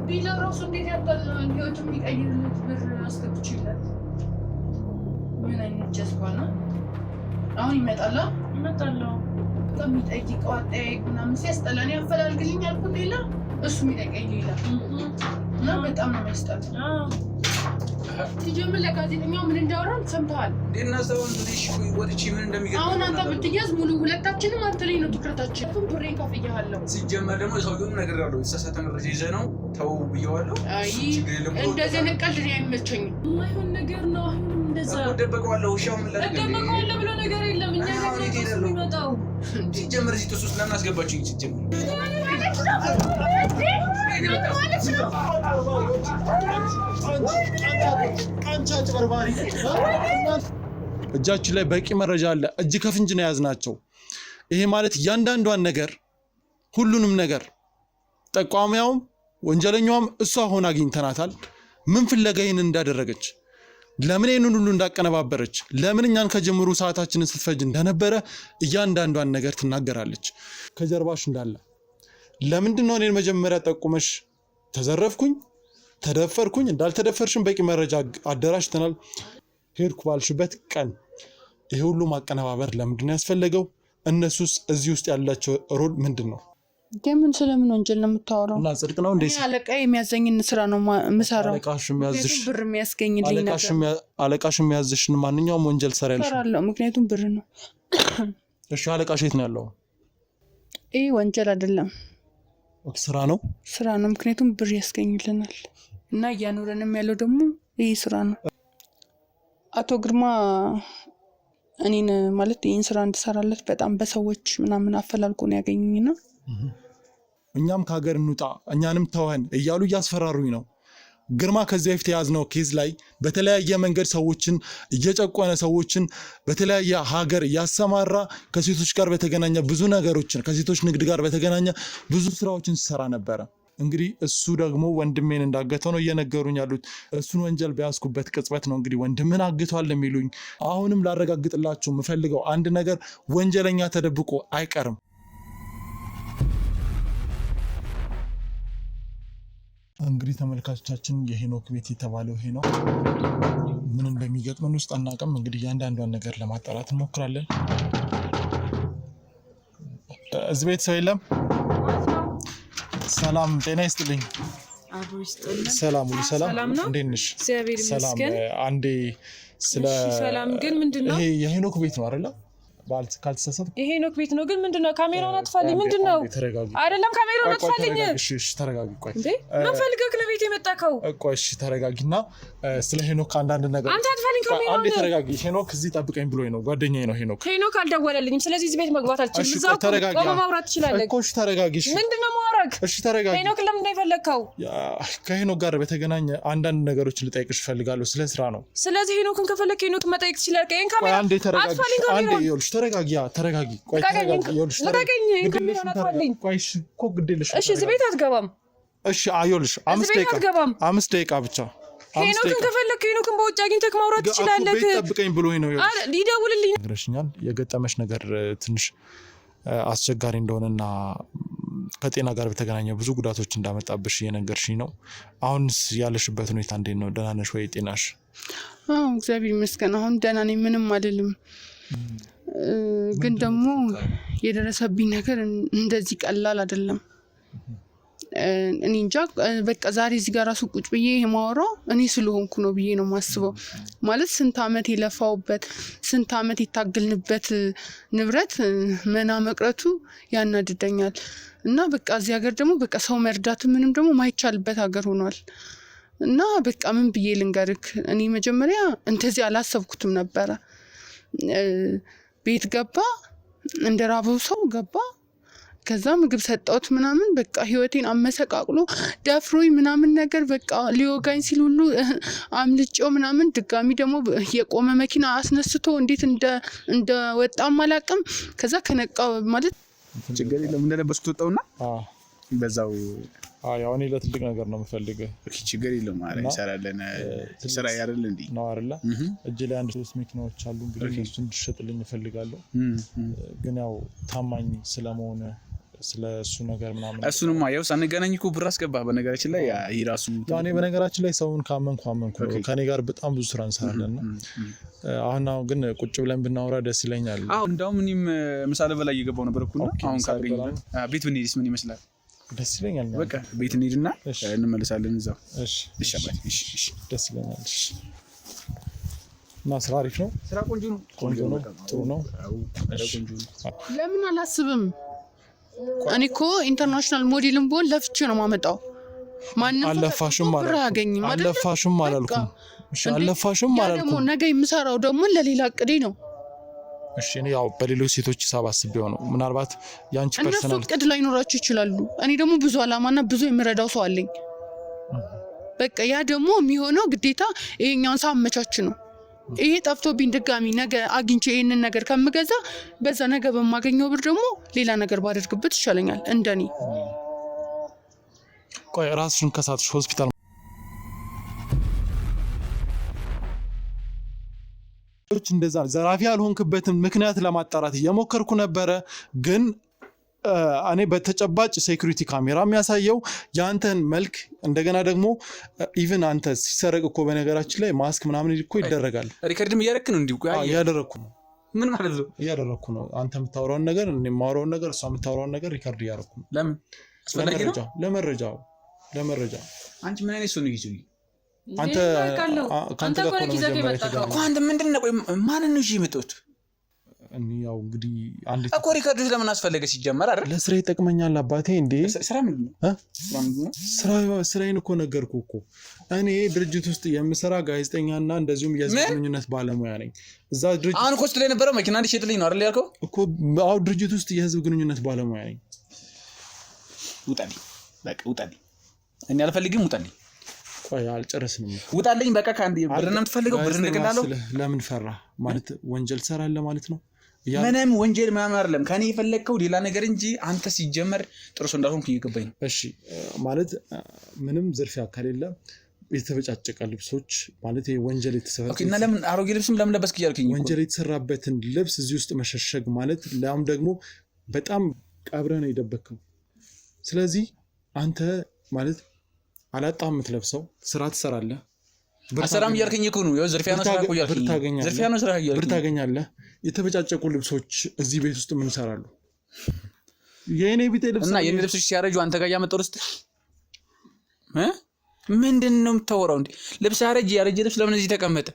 ቢላ ራሱ እንዴት ያጣል ህይወቱ የሚቀይርለት ብር አስገብቼለት ምን አይነት ጀዝባ ነው? አሁን ይመጣል ከሚጠይቀው አጠያየቅ ምናምን ሲያስጠላኝ ያፈላልግልኝ አልኩት ሌላ እሱ የሚጠይቀኝ ሌላ እና በጣም ነው የሚያስጠላው። ሲጀምር ለጋዜጠኛው ምን እንዳወራን ሰምተዋል። ዲናሳውን ልጅ ወጥቼ ምን እንደሚገርም አሁን አንተ ብትያዝ ሙሉ ሁለታችንም አንተ ላይ ነው ትኩረታችን። ብሬን ከፍያለሁ። ሲጀመር ደግሞ ሰውየውም ነገር ያለው የተሳሳተ መረጃ ይዘህ ነው ተው ብየዋለሁ። አይ እንደዚህ ነቀል አይመቸኝም። የማይሆን ነገር ነው። እንደዛ ደበቀዋለሁ። እሺ አሁን ደበቀዋለሁ ብሎ ነገር የለም። እኛ ጋር ነው የሚመጣው። ሲጀምር እዚህ ተሱስ ለምን አስገባችሁኝ? ሲጀምር እጃችን ላይ በቂ መረጃ አለ። እጅ ከፍንጅ ነው ያዝናቸው። ይሄ ማለት እያንዳንዷን ነገር ሁሉንም ነገር ጠቋሚያውም ወንጀለኛውም እሷ ሆና አግኝተናታል። ምን ፍለጋ ይህን እንዳደረገች፣ ለምን ይህንን ሁሉ እንዳቀነባበረች፣ ለምን እኛን ከጀምሩ ሰዓታችንን ስትፈጅ እንደነበረ እያንዳንዷን ነገር ትናገራለች። ከጀርባሽ እንዳለ ለምንድን ነው እኔን መጀመሪያ ጠቁመሽ ተዘረፍኩኝ ተደፈርኩኝ እንዳልተደፈርሽም በቂ መረጃ አደራጅተናል ሄድኩ ባልሽበት ቀን ይሄ ሁሉ ማቀነባበር ለምንድን ነው ያስፈልገው? እነሱስ እዚህ ውስጥ ያላቸው ሮል ምንድን ነው? ደምን ስለምን ወንጀል ነው የምታወራው? እና ጽድቅ ነው እንዴ? አለቃ የሚያዘኝን ስራ ነው የምሰራው። አለቃሽ የሚያዝሽ ብር የሚያስገኝልኝ ነገር አለቃሽ የሚያዝሽን ማንኛውም ወንጀል ሰራልሽ ሰራለሁ፣ ምክንያቱም ብር ነው። እሺ አለቃሽ የት ነው ያለው? ይሄ ወንጀል አይደለም፣ ስራ ነው። ስራ ነው፣ ምክንያቱም ብር ያስገኝልናል እና እያኖረንም ያለው ደግሞ ይሄ ስራ ነው። አቶ ግርማ እኔን ማለት ይህን ስራ እንድሰራለት በጣም በሰዎች ምናምን አፈላልጎ ነው ያገኘኝና እኛም ከሀገር እንውጣ እኛንም ተወን እያሉ እያስፈራሩኝ ነው። ግርማ ከዚህ በፊት የያዝነው ኬዝ ላይ በተለያየ መንገድ ሰዎችን እየጨቆነ ሰዎችን በተለያየ ሀገር እያሰማራ ከሴቶች ጋር በተገናኘ ብዙ ነገሮችን ከሴቶች ንግድ ጋር በተገናኘ ብዙ ስራዎችን ሲሰራ ነበረ። እንግዲህ እሱ ደግሞ ወንድሜን እንዳገተው ነው እየነገሩኝ ያሉት። እሱን ወንጀል በያዝኩበት ቅጽበት ነው እንግዲህ ወንድምን አግቷል የሚሉኝ። አሁንም ላረጋግጥላችሁ የምፈልገው አንድ ነገር ወንጀለኛ ተደብቆ አይቀርም። እንግዲህ ተመልካቾቻችን የሄኖክ ቤት የተባለው ይሄ ነው። ምን እንደሚገጥመን ውስጥ አናውቅም። እንግዲህ እያንዳንዷን ነገር ለማጣራት እንሞክራለን። እዚህ ቤት ሰው የለም? ሰላም ጤና ይስጥልኝ። ሰላም ሁሉ ሰላም። እንዴት ነሽ? ሰላም። አንዴ ሰላም ግን ምንድነው? ይሄ የሄኖክ ቤት ነው አይደል? ካልተሳሳትኩ የሄኖክ ቤት ነው። ግን ምንድነው? ካሜራውን አጥፋልኝ። ምንድነው? አይደለም ካሜራውን አጥፋልኝ። እሺ ተረጋጊ። ቆይ ምን ፈልገህ ነው ቤት የመጣከው? ቆይ እሺ ተረጋጊና ስለ ሄኖክ አንዳንድ ነገር አንተ አጥፋልኝ ካሜራውን። አንዴ ተረጋጊ። ሄኖክ እዚህ ጠብቀኝ ብሎኝ ነው፣ ጓደኛዬ ነው ሄኖክ። ሄኖክ አልደወለልኝም፣ ስለዚህ እዚህ ቤት መግባት አልችልም። እዛው ቆመ ማውራት ትችላለህ እኮ። እሺ ተረጋጊ። ምንድነው ማውራት? እሺ ተረጋጊ። ሄኖክ ለምን ነው የፈለግከው? ከሄኖክ ጋር በተገናኘ አንዳንድ ነገሮችን ልጠይቅሽ እፈልጋለሁ፣ ስለ ስራ ነው። ስለዚህ ሄኖክን ከፈለክ ሄኖክ መጠየቅ ትችላለህ። ይሄን ካሜራ አንዴ ተረጋጊ። አንዴ ይኸውልሽ ተረጋጊ። ተረጋጊ። ቆይ ተረጋጊ። ይኸውልሽ ተረጋጊ። ካሜራውን አጥፋልኝ። ቆይ እሺ እኮ ግዴለሽ። እሺ እዚህ ቤት አትገባም። እሺ ይኸውልሽ 5 ደቂቃ ብቻ። ሄኖክን ከፈለክ ሄኖክን በውጭ አግኝተህ ማውራት ትችላለህ። ቤት ጠብቀኝ ብሎኝ ነው። ይደውልልኝ። ነግረሽኛል። የገጠመሽ ነገር ትንሽ አስቸጋሪ እንደሆነና ከጤና ጋር በተገናኘ ብዙ ጉዳቶች እንዳመጣብሽ እየነገርሽኝ ነው። አሁንስ ያለሽበት ሁኔታ እንዴት ነው? ደህና ነሽ ወይ? ጤናሽ? እግዚአብሔር ይመስገን አሁን ደህና ነኝ፣ ምንም አይደለም። ግን ደግሞ የደረሰብኝ ነገር እንደዚህ ቀላል አይደለም። እኔ እንጃ በቃ ዛሬ እዚህ ጋር ራሱ ቁጭ ብዬ የማወራው እኔ ስለሆንኩ ነው ብዬ ነው ማስበው። ማለት ስንት አመት የለፋውበት ስንት አመት የታገልንበት ንብረት መና መቅረቱ ያናድደኛል። እና በቃ እዚህ ሀገር ደግሞ በቃ ሰው መርዳት ምንም ደግሞ ማይቻልበት ሀገር ሆኗል። እና በቃ ምን ብዬ ልንገርክ፣ እኔ መጀመሪያ እንደዚህ አላሰብኩትም ነበረ። ቤት ገባ፣ እንደራበው ሰው ገባ፣ ከዛ ምግብ ሰጣሁት ምናምን በቃ ህይወቴን አመሰቃቅሎ ደፍሮኝ ምናምን ነገር በቃ ሊወጋኝ ሲል ሁሉ አምልጬው ምናምን ድጋሚ ደግሞ የቆመ መኪና አስነስቶ እንዴት እንደ ወጣም አላውቅም። ከዛ ከነቃ ማለት ችግር የለም እንደለበስኩት ወጣውና በዛው ያው እኔ ለትልቅ ነገር ነው የምፈልገው። ኦኬ ችግር የለውም ማለት ይሰራለን ስራ ያደርል እንዴ ነው አይደለ? እጅ ላይ አንድ 3 መኪናዎች አሉ እንግዲህ እሱን እንድትሸጥልኝ እፈልጋለሁ። ግን ያው ታማኝ ስለመሆነ ስለሱ ነገር ምናምን እሱንማ ያው ሳንገናኝ እኮ ብር አስገባ በነገራችን ላይ ይራሱ ያኔ በነገራችን ላይ ሰውን ካመንኩ ከኔ ጋር በጣም ብዙ ስራ እንሰራለንና አሁን ግን ቁጭ ብለን ብናወራ ደስ ይለኛል። እንደውም እኔም ምሳሌ በላይ እየገባው ነበር እኮ ነው። አሁን ካገኘን ቤት ብንሄድስ ምን ይመስላል? ደስ ይለኛል። በቃ ቤት እንሄድና እንመለሳለን እዛው። እሺ ደስ ይለኛል። እሺ እና ስራ አሪፍ ነው። ስራ ቆንጆ ነው። ጥሩ ነው። ለምን አላስብም? እኔ እኮ ኢንተርናሽናል ሞዴልም ቢሆን ለፍቼ ነው ማመጣው። ማንንም አለፋሽም አላልኩም። እሺ አለፋሽም አላልኩም። ደግሞ ነገ የምሰራው ደግሞ ለሌላ እቅዴ ነው። እሺ እኔ ያው በሌሎች ሴቶች ሂሳብ አስቤው ነው። ምናልባት ያንቺ ፐርሰናል እነሱ እቅድ ላይ ኖራቸው ይችላሉ። እኔ ደግሞ ብዙ አላማና ብዙ የምረዳው ሰው አለኝ። በቃ ያ ደግሞ የሚሆነው ግዴታ ይሄኛውን ሳመቻች ነው። ይሄ ጠፍቶብኝ ድጋሚ ነገ አግኝቼ ይሄንን ነገር ከምገዛ በዛ ነገ በማገኘው ብር ደግሞ ሌላ ነገር ባደርግበት ይሻለኛል እንደኔ። ቆይ ራስሽን ከሳትሽ ሆስፒታል እንደዛ ዘራፊ ያልሆንክበትን ምክንያት ለማጣራት እየሞከርኩ ነበረ ግን እኔ በተጨባጭ ሴኩሪቲ ካሜራ የሚያሳየው ያንተን መልክ እንደገና ደግሞ ኢቭን አንተ ሲሰረቅ እኮ በነገራችን ላይ ማስክ ምናምን እኮ ይደረጋል። ሪከርድም እያደረክ ነው እንዴ? እያደረኩ ነው። ምን ማለት ነው? እያደረኩ ነው። አንተ የምታወራውን ነገር እኔ የማወራውን ነገር እሷ የምታወራውን ነገር ሪከርድ እያደረኩ ነው። ለምን አስፈላጊ ነው? ለመረጃ አንቺ ምን አይነት ሰው ነው ይዙ? አንተ እኮ አንተ ምንድነው? ቆይ ማንን ነው የመጣሁት? ያው እንግዲህ አንዴ እኮ ሪከርዶች ለምን አስፈለገ ሲጀመር አይደል? ለስራ ይጠቅመኛል አባቴ እንዴ። ስራ ምንድነው? ስራዬን እኮ ነገርኩ እኮ እኔ ድርጅት ውስጥ የምሰራ ጋዜጠኛና እንደዚሁም የህዝብ ግንኙነት ባለሙያ ነኝ። እዛ ድርጅት አሁን ኮስት ላይ ነበረው መኪና እንዲሸጥልኝ ነው አይደል ያልከው? እኮ አዎ ድርጅት ውስጥ የህዝብ ግንኙነት ባለሙያ ነኝ። ውጣልኝ በቃ ውጣልኝ። እኔ አልፈልግም ውጣልኝ። ቆይ አልጨረስንም። ውጣልኝ በቃ ካንዲ ብርና የምትፈልገው ብር እንደቀላለው ለምን ፈራ ማለት ወንጀል ሰራለ ማለት ነው? ምንም ወንጀል ምናምን አይደለም። ከኔ የፈለከው ሌላ ነገር እንጂ አንተ ሲጀመር ጥርሶ እንዳልሆንክ እየገባኝ ነው። እሺ ማለት ምንም ዝርፊያ ከሌለ የተበጫጨቀ ልብሶች ማለት ወንጀል የተሰራበት ኦኬ። እና ለምን አሮጌ ልብስም ለምን ለበስክ እያልከኝ? ወንጀል የተሰራበትን ልብስ እዚህ ውስጥ መሸሸግ ማለት ላም ደግሞ በጣም ቀብረህ ነው የደበከው። ስለዚህ አንተ ማለት አላጣም የምትለብሰው ስራ ትሰራለህ። አሰራም እያልከኝ እኮ ነው። ያው ዝርፊያ ነው ስራ እኮ እያልከኝ ዝርፊያ ነው ስራ እያልከኝ ብር ታገኛለህ። የተበጫጨቁ ልብሶች እዚህ ቤት ውስጥ ምን ይሰራሉ? የኔ ቤት ልብስ እና የኔ ልብሶች ሲያረጁ አንተ ጋር ያመጣው ውስጥ ምንድነው የምታወራው እንዴ? ልብስ ያረጀ ልብስ ለምን እዚህ ተቀመጠ?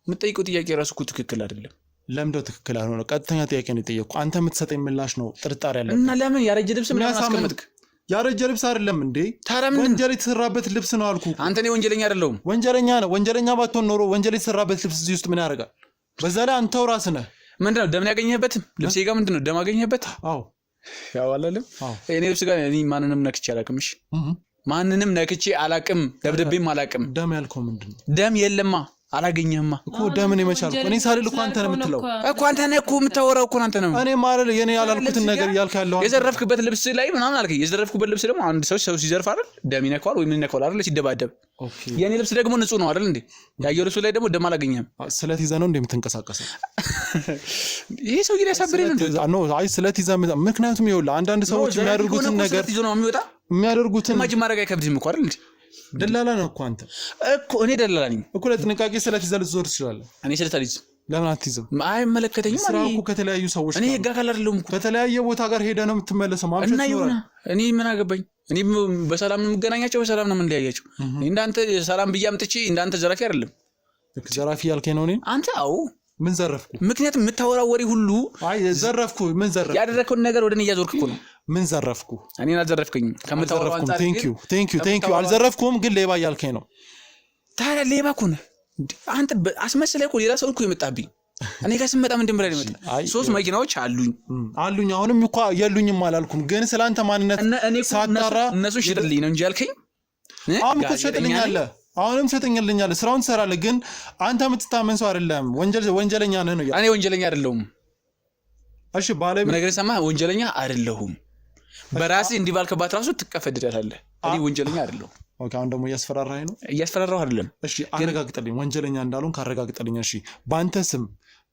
የምትጠይቀው ጥያቄ ራሱ እኮ ትክክል አይደለም። ለምንድነው ትክክል አልሆነ? ቀጥተኛ ጥያቄ ነው የጠየቅኩ። አንተ የምትሰጠኝ ምላሽ ነው ጥርጣሬ ያለበት። እና ለምን ያረጀ ልብስ ምን አስቀመጥክ? ያረጀ ልብስ አይደለም እንዴ? ወንጀል የተሰራበት ልብስ ነው አልኩ። አንተ ነህ ወንጀለኛ አይደለም። ወንጀለኛ ነው። ወንጀለኛ ባትሆን ኖሮ ወንጀል የተሰራበት ልብስ እዚህ ውስጥ ምን ያደርጋል? በዛ ላይ አንተው ራስህ ነህ። ምንድነው ደም ያገኘህበት? ልብሴ ጋር ምንድነው ደም ያገኘህበት? አዎ ያው አላለም። እኔ ልብስ ጋር እኔ ማንንም ነክቼ አላቅም። እሺ ማንንም ነክቼ አላቅም። ደብደቤም አላቅም። ደም ያልከው ምንድነው? ደም የለማ አላገኘህማ እኮ ደምን የመቻል እኔ ሳልል እኮ አንተ ነው የምትለው እኮ አንተ ነህ እኮ የምታወራው እኮ አንተ ነው። እኔ ማለት የኔ ያላልኩትን ነገር እያልክ ያለው የዘረፍክበት ልብስ ላይ ምናምን አልከኝ። የዘረፍክበት ልብስ ደግሞ አንድ ሰው ሲዘርፍ አይደል ደም ይነካዋል ወይ ምን ይነካዋል አይደል ሲደባደብ። የኔ ልብስ ደግሞ ንጹህ ነው አይደል እንዴ? ያየው ልብስ ላይ ደግሞ ደም አላገኘህም። ስለት ይዘህ ነው እንደምትንቀሳቀሰው? ይሄ ሰው ይያሳብረኝ ነው። አይ ስለት ይዘህ ምክንያቱም ይኸውልህ አንዳንድ ሰዎች የሚያደርጉትን ነገር የሚያደርጉትን ማጅ ማድረግ አይከብድም እኮ አይደል እንዴ? ደላላ ነው እኮ አንተ እኮ እኔ ደላላ ነኝ እኮ። ለጥንቃቄ ስለት ይዘህ ልትዞር ትችላለህ። እኔ ስለት አልይዝ። ለምን አትይዝም? አይመለከተኝም። ስራው እኮ ከተለያዩ ሰዎች እኔ ህግ አካል አይደለሁም እኮ። ከተለያየ ቦታ ጋር ሄደህ ነው የምትመለሰው። ማምሸት ነው። እኔ ምን አገባኝ? እኔ በሰላም ነው የምገናኛቸው፣ በሰላም ነው የምንለያያቸው። እንዳንተ ሰላም ብዬ አምጥቼ እንዳንተ ዘራፊ አይደለም። ዘራፊ ያልከኝ ነው እኔ አንተ? አዎ ምን ዘረፍኩ? ምክንያቱም የምታወራው ወሬ ሁሉ አይ ዘረፍኩ። ምን ዘረፍኩ? ያደረከውን ነገር ወደኔ እያዞርክ እኮ ነው። ምን ዘረፍኩ? እኔን አልዘረፍከኝም። ከምታወራው አንተ ቴንክ ዩ አልዘረፍኩም፣ ግን ሌባ ያልከኝ ነው። ታዲያ ሌባ እኮ ነህ አንተ። አስመስለህ እኮ ሌላ ሰው እኮ የመጣብኝ። እኔ ጋር ስመጣ ምን ድምብራ ይመጣ? 3 መኪናዎች አሉኝ። አሁንም እኮ የሉኝም አላልኩም፣ ግን ስላንተ ማንነት ሳጣራ እነሱ ሽጥልኝ ነው እንጂ ያልከኝ። አሁን እኮ ሽጥልኛለህ፣ አሁንም ሽጥልኛለህ፣ ስራውን ትሰራለህ፣ ግን አንተ የምትታመን ሰው አይደለም። ወንጀለኛ ነህ ነው። እኔ ወንጀለኛ አይደለሁም። እሺ ባለቤት ነገር ሰማህ? ወንጀለኛ አይደለሁም። በራሴ እንዲህ ባልከባት ራሱ ትቀፈድዳለህ። እኔ ወንጀለኛ አይደለሁም። ኦኬ አሁን ደግሞ እያስፈራራኸኝ ነው። እያስፈራራሁ አይደለም። እሺ አረጋግጥልኝ፣ ወንጀለኛ እንዳልሆን ካረጋግጥልኝ። እሺ በአንተ ስም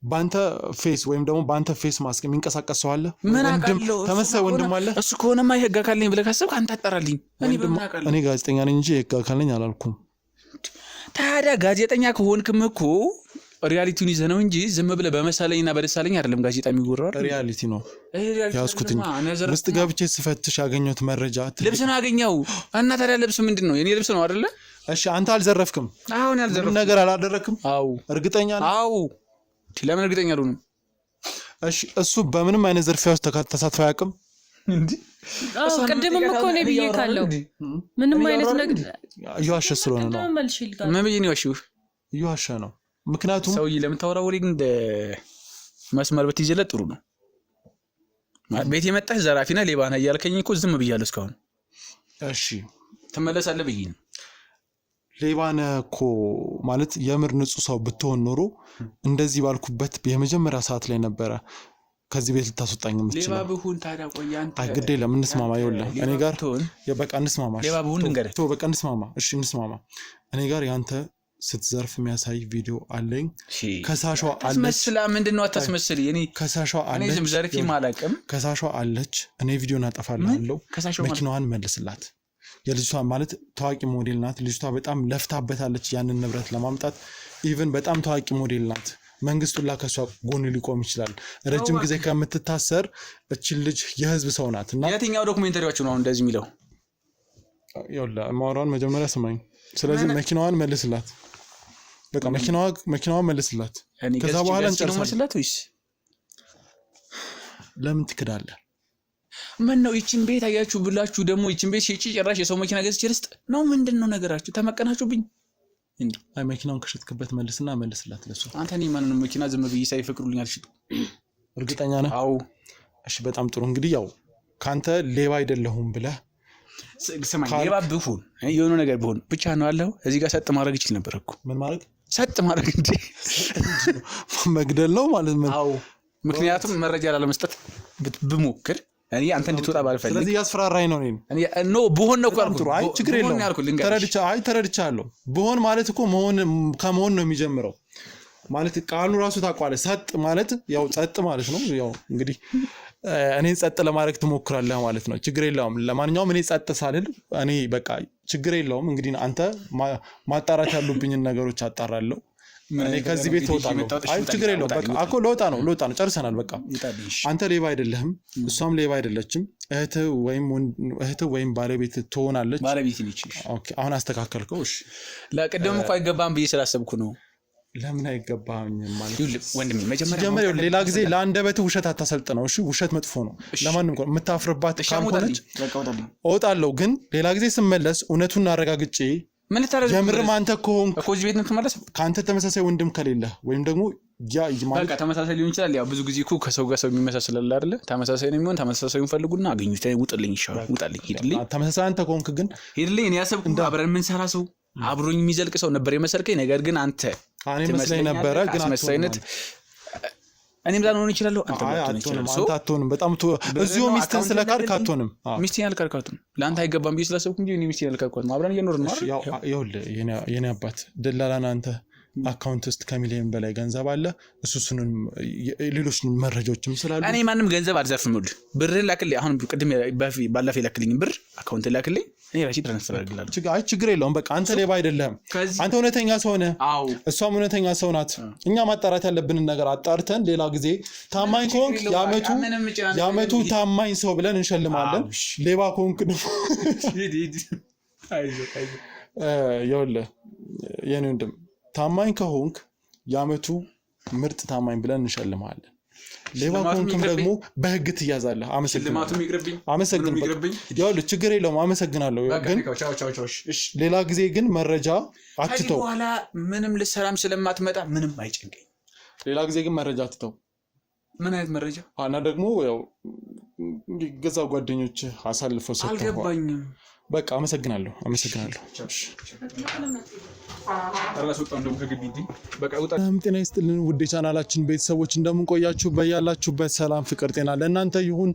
በአንተ ፌስ ወይም ደግሞ በአንተ ፌስ ማስክ የሚንቀሳቀስ ሰው አለ? ተመሳሳይ ወንድም አለ? እሱ ከሆነማ የህግ አካል ነኝ ብለህ ካሰብክ አንተ አጣራልኝ። እኔ ጋዜጠኛ ነኝ እንጂ የህግ አካል ነኝ አላልኩም። ታዲያ ጋዜጠኛ ከሆንክም እኮ ሪያሊቲውን ይዘህ ነው እንጂ ዝም ብለህ በመሳለኝና በደሳለኝ አይደለም ጋዜጣ የሚወራው። ሪያሊቲ ነው ያዝኩትኝ። ውስጥ ገብቼ ስፈትሽ ያገኘሁት መረጃ ልብስ ነው ያገኘው። እና ታዲያ ልብስ ምንድን ነው? የኔ ልብስ ነው አይደለ? እሺ አንተ አልዘረፍክም? አሁን ያልዘረፍኩ ነገር አላደረክም? አዎ። እርግጠኛ ነህ? አዎ። ለምን እርግጠኛ አልሆንም? እሺ እሱ በምንም አይነት ዝርፊያ ውስጥ ተሳትፎ አያውቅም? እንዴ ቅድምም እኮ ነው ብዬ ካለው ምንም አይነት ነገር እየዋሸ ስለሆነ ነው። ምን ብዬ ነው ያልሽው? እየዋሸ ነው። ምክንያቱም ሰውዬ ለምታወራው ወሬ ግን መስመር ብትይዘለት ጥሩ ነው። ቤት የመጣህ ዘራፊና ሌባ ነህ እያልከኝ እኮ ዝም ብያለሁ እስካሁን። እሺ ትመለሳለህ ብዬ ነው። ሌባ ነህ እኮ ማለት የምር ንጹህ ሰው ብትሆን ኖሮ እንደዚህ ባልኩበት የመጀመሪያ ሰዓት ላይ ነበረ ከዚህ ቤት ልታስወጣኝ የምትችለው። ሌባ ብሁን ታዲያ ቆይ አንተ ግድ የለም እንስማማ። ይኸውልህ እኔ ጋር በቃ እንስማማ። ሌባ ብሁን ልንገርህ። በቃ እንስማማ። እሺ እንስማማ። እኔ ጋር ያንተ ስትዘርፍ የሚያሳይ ቪዲዮ አለኝ። ከሳሿ አለች። አትመስላ። ምንድነው አታስመስል? እኔ ከሳሿ አለች። እኔ ዝም ዘርፊ ማላቀም። ከሳሿ አለች። እኔ ቪዲዮን አጠፋልሃለሁ። መኪናዋን መልስላት። የልጅቷ ማለት ታዋቂ ሞዴል ናት። ልጅቷ በጣም ለፍታበታለች ያንን ንብረት ለማምጣት። ኢቭን በጣም ታዋቂ ሞዴል ናት። መንግስቱላ ከሷ ጎን ሊቆም ይችላል። ረጅም ጊዜ ከምትታሰር እቺን ልጅ የህዝብ ሰው ናት። እና የትኛው ዶክመንተሪዎች ነው እንደዚህ የሚለው? ይኸውልህ ማውራውን መጀመሪያ ስማኝ። ስለዚህ መኪናዋን መልስላት። በቃ መኪናዋን መልስላት። ከዛ በኋላ እንጨርሳለን። ወይስ ለምን ትክዳለህ? ምን ነው ይቺን ቤት አያችሁ ብላችሁ ደግሞ ይቺን ቤት ሸጪ ጭራሽ የሰው መኪና ገዝቼ ልስጥ ነው? ምንድነው ነገራችሁ? ተመቀናችሁብኝ እንዴ? አይ መኪናውን ከሸጥክበት መልስላት ለሷ። አንተ ነኝ ማንንም መኪና ዝም ብዬ ሳይፈቅዱልኝ አልሽጡ። እርግጠኛ ነህ? አዎ። እሺ በጣም ጥሩ። እንግዲህ ያው ካንተ ሌባ አይደለሁም ብለህ ስማኝ፣ ሌባ ብሁን የሆነ ነገር ብሁን ብቻ ነው አለው። እዚህ ጋር ሰጥ ማድረግ ይችል ነበር እኮ። ምን ማድረግ? ሰጥ ማድረግ እንጂ መግደል ነው ማለት ነው። አዎ፣ ምክንያቱም መረጃ ላለመስጠት ብሞክር እኔ አንተ እንድትወጣ ባልፈልግ። ስለዚህ ያስፈራራኝ ነው እኔ ኖ ብሆን ነው እኮ። አይ ችግር የለውም ተረድቻለሁ። ብሆን ማለት እኮ ከመሆን ነው የሚጀምረው። ማለት ቃሉ ራሱ ታውቀዋለህ። ሰጥ ማለት ያው ጸጥ ማለት ነው። ያው እንግዲህ እኔ ጸጥ ለማድረግ ትሞክራለህ ማለት ነው። ችግር የለውም። ለማንኛውም እኔ ጸጥ ሳልል እኔ በቃ ችግር የለውም። እንግዲህ አንተ ማጣራት ያሉብኝን ነገሮች አጣራለሁ። እኔ ከዚህ ቤት እወጣለሁ። አይ ችግር የለውም። በቃ እኮ ለወጣ ነው ጨርሰናል። በቃ አንተ ሌባ አይደለህም፣ እሷም ሌባ አይደለችም። እህትህ ወይም ባለቤት ትሆናለች። ባለቤት ነች። ኦኬ አሁን አስተካከልከው። እሺ ለቀደም እኮ አይገባም ብዬ ስላሰብኩ ነው። ለምን አይገባም ማለት ወንድሜ? መጀመሪያ ሌላ ጊዜ ለአንደበትህ ውሸት አታሰልጥነው። እሺ ውሸት መጥፎ ነው። ለማንም እንኳን የምታፍርባት ካልሆነች እወጣለሁ። ግን ሌላ ጊዜ ስመለስ እውነቱን አረጋግጬ ምን ልታረግ? የምርም አንተ ከሆንክ እኮ እዚህ ቤት ነው የምትመለስ። ከአንተ ተመሳሳይ ወንድም ከሌለ ወይም ደግሞ በቃ ተመሳሳይ ሊሆን ይችላል። ያው ብዙ ጊዜ እኮ ከሰው ጋር ሰው የሚመሳሰል አይደለ? ተመሳሳይ ነው የሚሆን። ተመሳሳይ ፈልጉና አገኙት። ውጥልኝ ይሻላል። ውጣልኝ፣ ሂድልኝ። ተመሳሳይ አንተ ከሆንክ ግን ሂድልኝ። እኔ ያሰብኩት አብረን የምንሰራ ሰው አብሮኝ የሚዘልቅ ሰው ነበር የመሰልከኝ። ነገር ግን አንተ እኔ መስለኝ ነበረ። ግን አስመሳይነት እኔም ላልሆን ይችላል። አንተ አትሆንም። በጣም እዚሁ ሚስትን ስለካድክ አትሆንም። ሚስትን ያልካድካትም ለአንተ አይገባም ብዬ ስላሰብኩ እንጂ እኔ ሚስትን ያልካድኳትም አብረን እየኖርን ነው። ይኸውልህ የኔ አባት ደላላና አንተ አካውንት ውስጥ ከሚሊዮን በላይ ገንዘብ አለ። እሱንም ሌሎች መረጃዎችም ስላሉ እኔ ማንም ገንዘብ አልዘርፍም። ብርህን ላክልኝ። አሁን ቅድም ባለፈው ላክልኝ ብር አካውንት ላክልኝ። እኔ ራሴ ትራንስፈር አድርግልሃለሁ። አይ ችግር የለውም። በቃ አንተ ሌባ አይደለህም። አንተ እውነተኛ ሰው ነህ። እሷም እውነተኛ ሰው ናት። እኛ ማጣራት ያለብንን ነገር አጣርተን ሌላ ጊዜ ታማኝ ከሆንክ የዓመቱ ታማኝ ሰው ብለን እንሸልማለን። ሌባ ከሆንክ ደግሞ ይኸውልህ የኔ ወንድም ታማኝ ከሆንክ የዓመቱ ምርጥ ታማኝ ብለን እንሸልማለን። ሌባ ከሆንክም ደግሞ በህግ ትያዛለህ። አመሰግናለሁ። ይኸውልህ ችግር የለውም። አመሰግናለሁ። ግን ሌላ ጊዜ ግን መረጃ አትተው። በኋላ ምንም ልሰራም ስለማትመጣ ምንም አይጨንቀኝ። ሌላ ጊዜ ግን መረጃ አትተው። ምን አይነት መረጃ? እና ደግሞ ያው ገዛ ጓደኞች አሳልፈው ሰጥተዋል። አልገባኝም። በቃ አመሰግናለሁ። ጤና ይስጥልን ውድ ቻናላችን ቤተሰቦች እንደምንቆያችሁ በያላችሁበት ሰላም ፍቅር ጤና ለእናንተ ይሁን።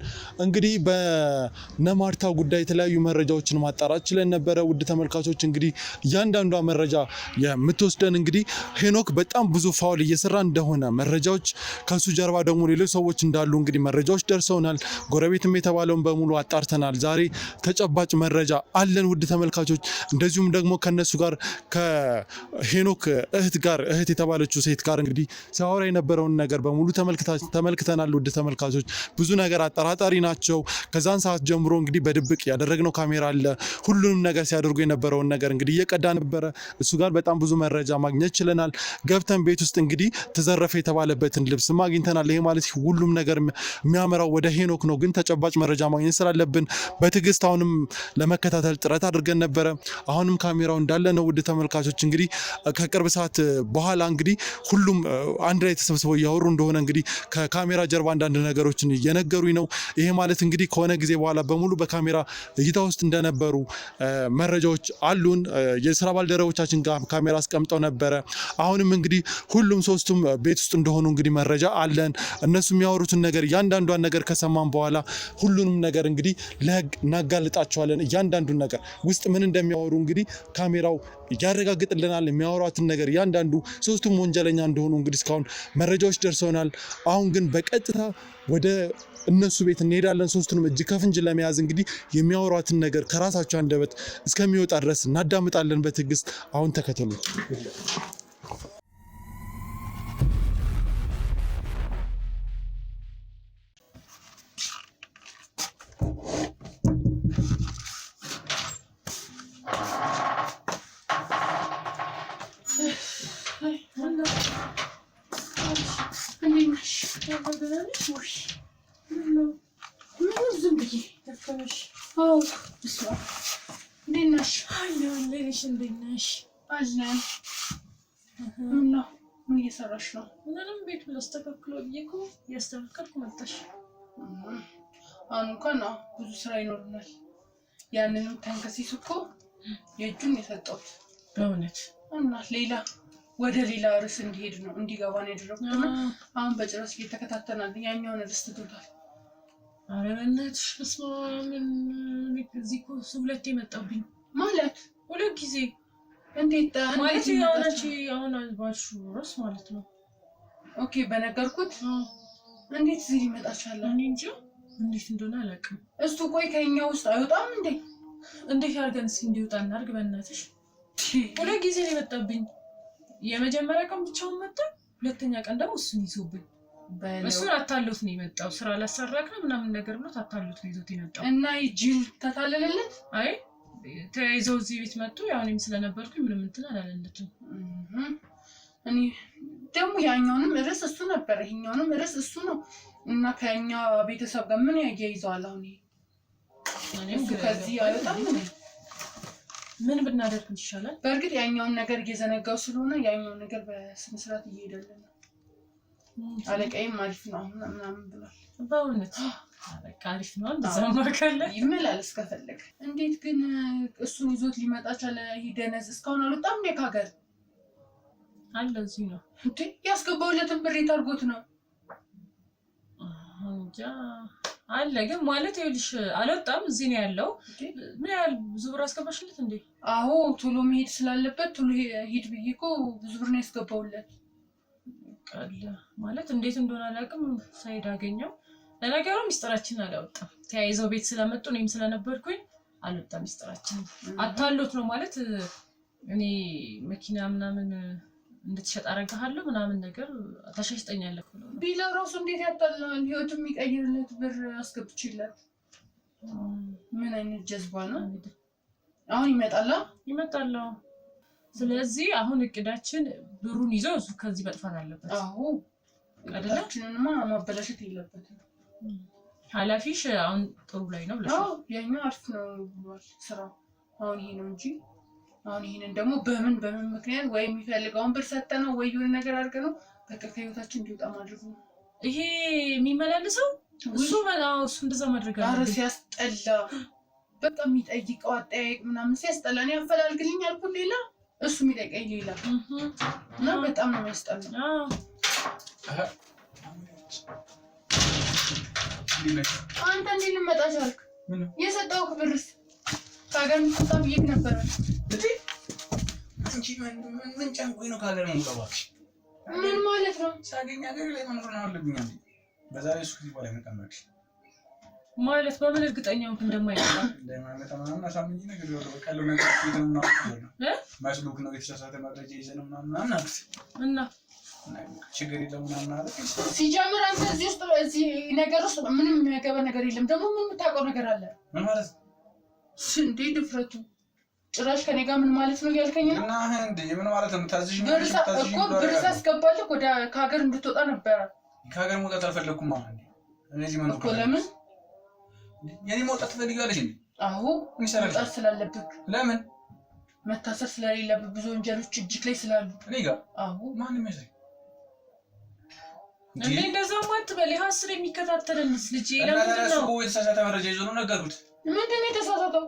እንግዲህ በነማርታ ጉዳይ የተለያዩ መረጃዎችን ማጣራት ችለን ነበረ። ውድ ተመልካቾች እንግዲህ እያንዳንዷ መረጃ የምትወስደን እንግዲህ ሄኖክ በጣም ብዙ ፋውል እየሰራ እንደሆነ መረጃዎች፣ ከሱ ጀርባ ደግሞ ሌሎች ሰዎች እንዳሉ እንግዲህ መረጃዎች ደርሰውናል። ጎረቤትም የተባለውን በሙሉ አጣርተናል። ዛሬ ተጨባጭ መረጃ አለን ውድ ተመልካቾች። እንደዚሁም ደግሞ ከነሱ ጋር ከሄኖክ እህት የተባለችው ሴት ጋር እንግዲህ ሲያወራ የነበረውን ነገር በሙሉ ተመልክተናል ውድ ተመልካቾች። ብዙ ነገር አጠራጣሪ ናቸው። ከዛን ሰዓት ጀምሮ እንግዲህ በድብቅ ያደረግነው ካሜራ አለ። ሁሉንም ነገር ሲያደርጉ የነበረውን ነገር እንግዲህ እየቀዳ ነበረ። እሱ ጋር በጣም ብዙ መረጃ ማግኘት ችለናል። ገብተን ቤት ውስጥ እንግዲህ ተዘረፈ የተባለበትን ልብስ ማግኝተናል። ይሄ ማለት ሁሉም ነገር የሚያመራው ወደ ሄኖክ ነው። ግን ተጨባጭ መረጃ ማግኘት ስላለብን በትዕግስት አሁንም ለመከታተል ጥረት አድርገን ነበረ። አሁንም ካሜራው እንዳለ ነው ውድ ተመልካቾች። እንግዲህ ከቅርብ ሰዓት በኋላ እንግዲህ ሁሉም አንድ ላይ ተሰብስበው እያወሩ እንደሆነ እንግዲህ ከካሜራ ጀርባ አንዳንድ ነገሮችን እየነገሩኝ ነው። ይሄ ማለት እንግዲህ ከሆነ ጊዜ በኋላ በሙሉ በካሜራ እይታ ውስጥ እንደነበሩ መረጃዎች አሉን። የስራ ባልደረቦቻችን ጋር ካሜራ አስቀምጠው ነበረ። አሁንም እንግዲህ ሁሉም ሶስቱም ቤት ውስጥ እንደሆኑ እንግዲህ መረጃ አለን። እነሱ የሚያወሩትን ነገር እያንዳንዷን ነገር ከሰማን በኋላ ሁሉንም ነገር እንግዲህ ለህግ እናጋልጣቸዋለን። እያንዳንዱን ነገር ውስጥ ምን እንደሚያወሩ እንግዲህ ካሜራው ያረጋግጥልናል። የሚያወሯትን ነገር እያንዳንዱ ሶስቱም ወንጀለኛ እንደሆኑ እንግዲህ እስካሁን መረጃዎች ደርሰውናል። አሁን ግን በቀጥታ ወደ እነሱ ቤት እንሄዳለን። ሶስቱንም እጅ ከፍንጅ ለመያዝ እንግዲህ የሚያወሯትን ነገር ከራሳቸው አንደበት እስከሚወጣ ድረስ እናዳምጣለን በትዕግስት። አሁን ተከተሉ። ምን እየሰራሽ ነው? ምንም ቤት ላስተካክሎ እኮ ያስተካክልኩ መጣሽ። አሁን እንኳን ብዙ ስራ ይኖርናል። ያንንም ተንከሲስ እኮ የእጁን የሰጠሁት በእውነት እና ሌላ ወደ ሌላ ርዕስ እንዲሄድ ነው እንዲገባ ነው ያደረኩት። አሁን በጭራሽ እየተከታተናል። ያኛውን ርዕስ ትቶታል። ኧረ በእናትሽ በስመ አብ። እዚህ እኮ ሁለቴ መጣብኝ ማለት ሁለት ጊዜ። እንዴት ማለት ያውናቺ አሁን አልባሹ ራስ ማለት ነው። ኦኬ በነገርኩት እንዴት እዚህ ሊመጣ ቻለ? እኔ እንጃ እንዴት እንደሆነ አላውቅም። እሱ ቆይ ከኛ ውስጥ አይወጣም እንዴ? እንዴት አድርገን እንዲወጣ እናድርግ በእናትሽ። ሁለት ጊዜ ነው የመጣብኝ። የመጀመሪያ ቀን ብቻውን መጣ፣ ሁለተኛ ቀን ደግሞ እሱን ይዞብኝ። እሱን አታሉት ነው የመጣው። ስራ ላሰራክና ምናምን ነገር ብሎ አታሉት ነው ይዞት የመጣው እና ይጅል ተታለለለት። አይ ተያይዘው እዚህ ቤት መጡ። ያው እኔም ስለነበርኩኝ ምንም እንትን አላለለትም። እኔ ደግሞ ያኛውንም ርዕስ እሱ ነበር፣ ይሄኛውንም ርዕስ እሱ ነው። እና ከኛ ቤተሰብ ጋር ምን ያያይዘዋል? አሁን እኔም ከዚህ አይወጣም። ምን ብናደርግ ይሻላል? በእርግጥ ያኛውን ነገር እየዘነጋው ስለሆነ ያኛውን ነገር በስነ ስርዓት እየሄደልን ነው። አለቃይም አሪፍ ነው ምናምን ብሏል። በእውነት በቃ አሪፍ ነው። እንደዛማ ካለ ይመላለስ ከፈለገ። እንዴት ግን እሱን ይዞት ሊመጣ ቻለ? ሂደነዝ እስካሁን አልወጣም እንዴ ከሀገር? አለ እዚህ ነው እንዴ? ያስገባውለትን ብር አድርጎት ነው እንጃ። አለ ግን ማለት ይኸውልሽ አልወጣም፣ እዚህ ነው ያለው። ምን ያህል ብዙ ብር አስገባሽለት እንዴ? አዎ ቶሎ መሄድ ስላለበት ቶሎ ሂድ ብዬ እኮ ብዙ ብር ነው ያስገባውለት። አለ ማለት እንዴት እንደሆነ አላውቅም። ሳይድ አገኘው። ለነገሩ ሚስጥራችን አላወጣም። ተያይዘው ቤት ስለመጡ እኔም ስለነበርኩኝ አልወጣም ሚስጥራችን። አታሎት ነው ማለት እኔ መኪና ምናምን እንድትሸጥ አደርግሃለሁ ምናምን ነገር ታሸሽጠኛለህ ነው ቢላ ራሱ እንዴት ያጣላል? ህይወቱ የሚቀይርለት ብር አስገብቼለት። ምን አይነት ጀዝባ ነው? አሁን ይመጣል። ስለዚህ አሁን እቅዳችን ብሩን ይዞ እሱ ከዚህ መጥፋት አለበት። አዎ እቅዳችንንማ ማበላሸት የለበትም። ኃላፊሽ አሁን ጥሩ ላይ ነው ብለሽ? አዎ ያኛው አሪፍ ነው ብሏል ስራው። አሁን ይሄ ነው እንጂ አሁን ይሄንን ደግሞ በምን ምክንያት ወይ የሚፈልገውን ብር ሰጠነው ወይ የሆነ ነገር አድርገነው በቃ ከህይወታችን እንዲወጣ ማድረግ ነው። ይሄ የሚመላለሰው እሱ እንደዛ ማድረግ አለ። ኧረ ሲያስጠላ በቃ የሚጠይቀው አጠያየቅ ምናምን ሲያስጠላ እኔ አፈላልግልኝ አልኩ ሌላ እሱ የሚጠይቀኝ ሌላ እና በጣም ነው የሚያስጠላው። አንተ እንዴት ልመጣ ቻልክ? የሰጠው ብርስ ከሀገር ምትወጣ ብዬሽ ነበረ። አንቺ ምን ጨንቆኝ ነው ከሀገር የምወጣው? ምን ማለት ነው? ሳገኝ ሀገር ላይ መኖር ነው አለብኝ እንዴ? በዛሬ እሱ ከዚህ በኋላ መቀመጥ ማለት በምን እርግጠኛ ሆንክ እንደማይመጣ? እንደማይመጣ ምናምን አሳምኜ ነገር ይወጣ በቃ ያለው ነገር ነው ምናምን ማስሉክ ነው የተሳሳተ መረጃ ይዘን ምናምን አልኩት እና ችግር የለም ምናምን አለ። ሲጀምር አንተ እዚህ ውስጥ እዚህ ነገር ውስጥ ምንም የሚያገባ ነገር የለም። ደግሞ ምን የምታውቀው ነገር አለ? ምን ማለት እንዴ ድፍረቱ ጭራሽ ከኔ ጋር ምን ማለት ነው እያልከኝ ነው? እና እንዴ ምን ማለት ነው? ታዝዥ ነው እኮ ብርስ አስገባልህ ወደ ከሀገር እንድትወጣ ነበረ። ከሀገር መውጣት አልፈለኩም ማለት ነው። እነዚህ ማለት እኮ ለምን የኔ መውጣት ትፈልጊያለሽ እንዴ? አዎ መውጣት ስላለብህ። ለምን? መታሰር ስለሌለብህ ብዙ ወንጀሎች እጅግ ላይ ስላሉ። እኔ ጋር አዎ ማን ይመስል እንዴ እንደዛ ማትበል ሀስር የሚከታተልንስ ልጅ ለምንድን ነው የተሳሳተ መረጃ ይዞ ነው ነገርኩት። ምንድን ነው የተሳሳተው?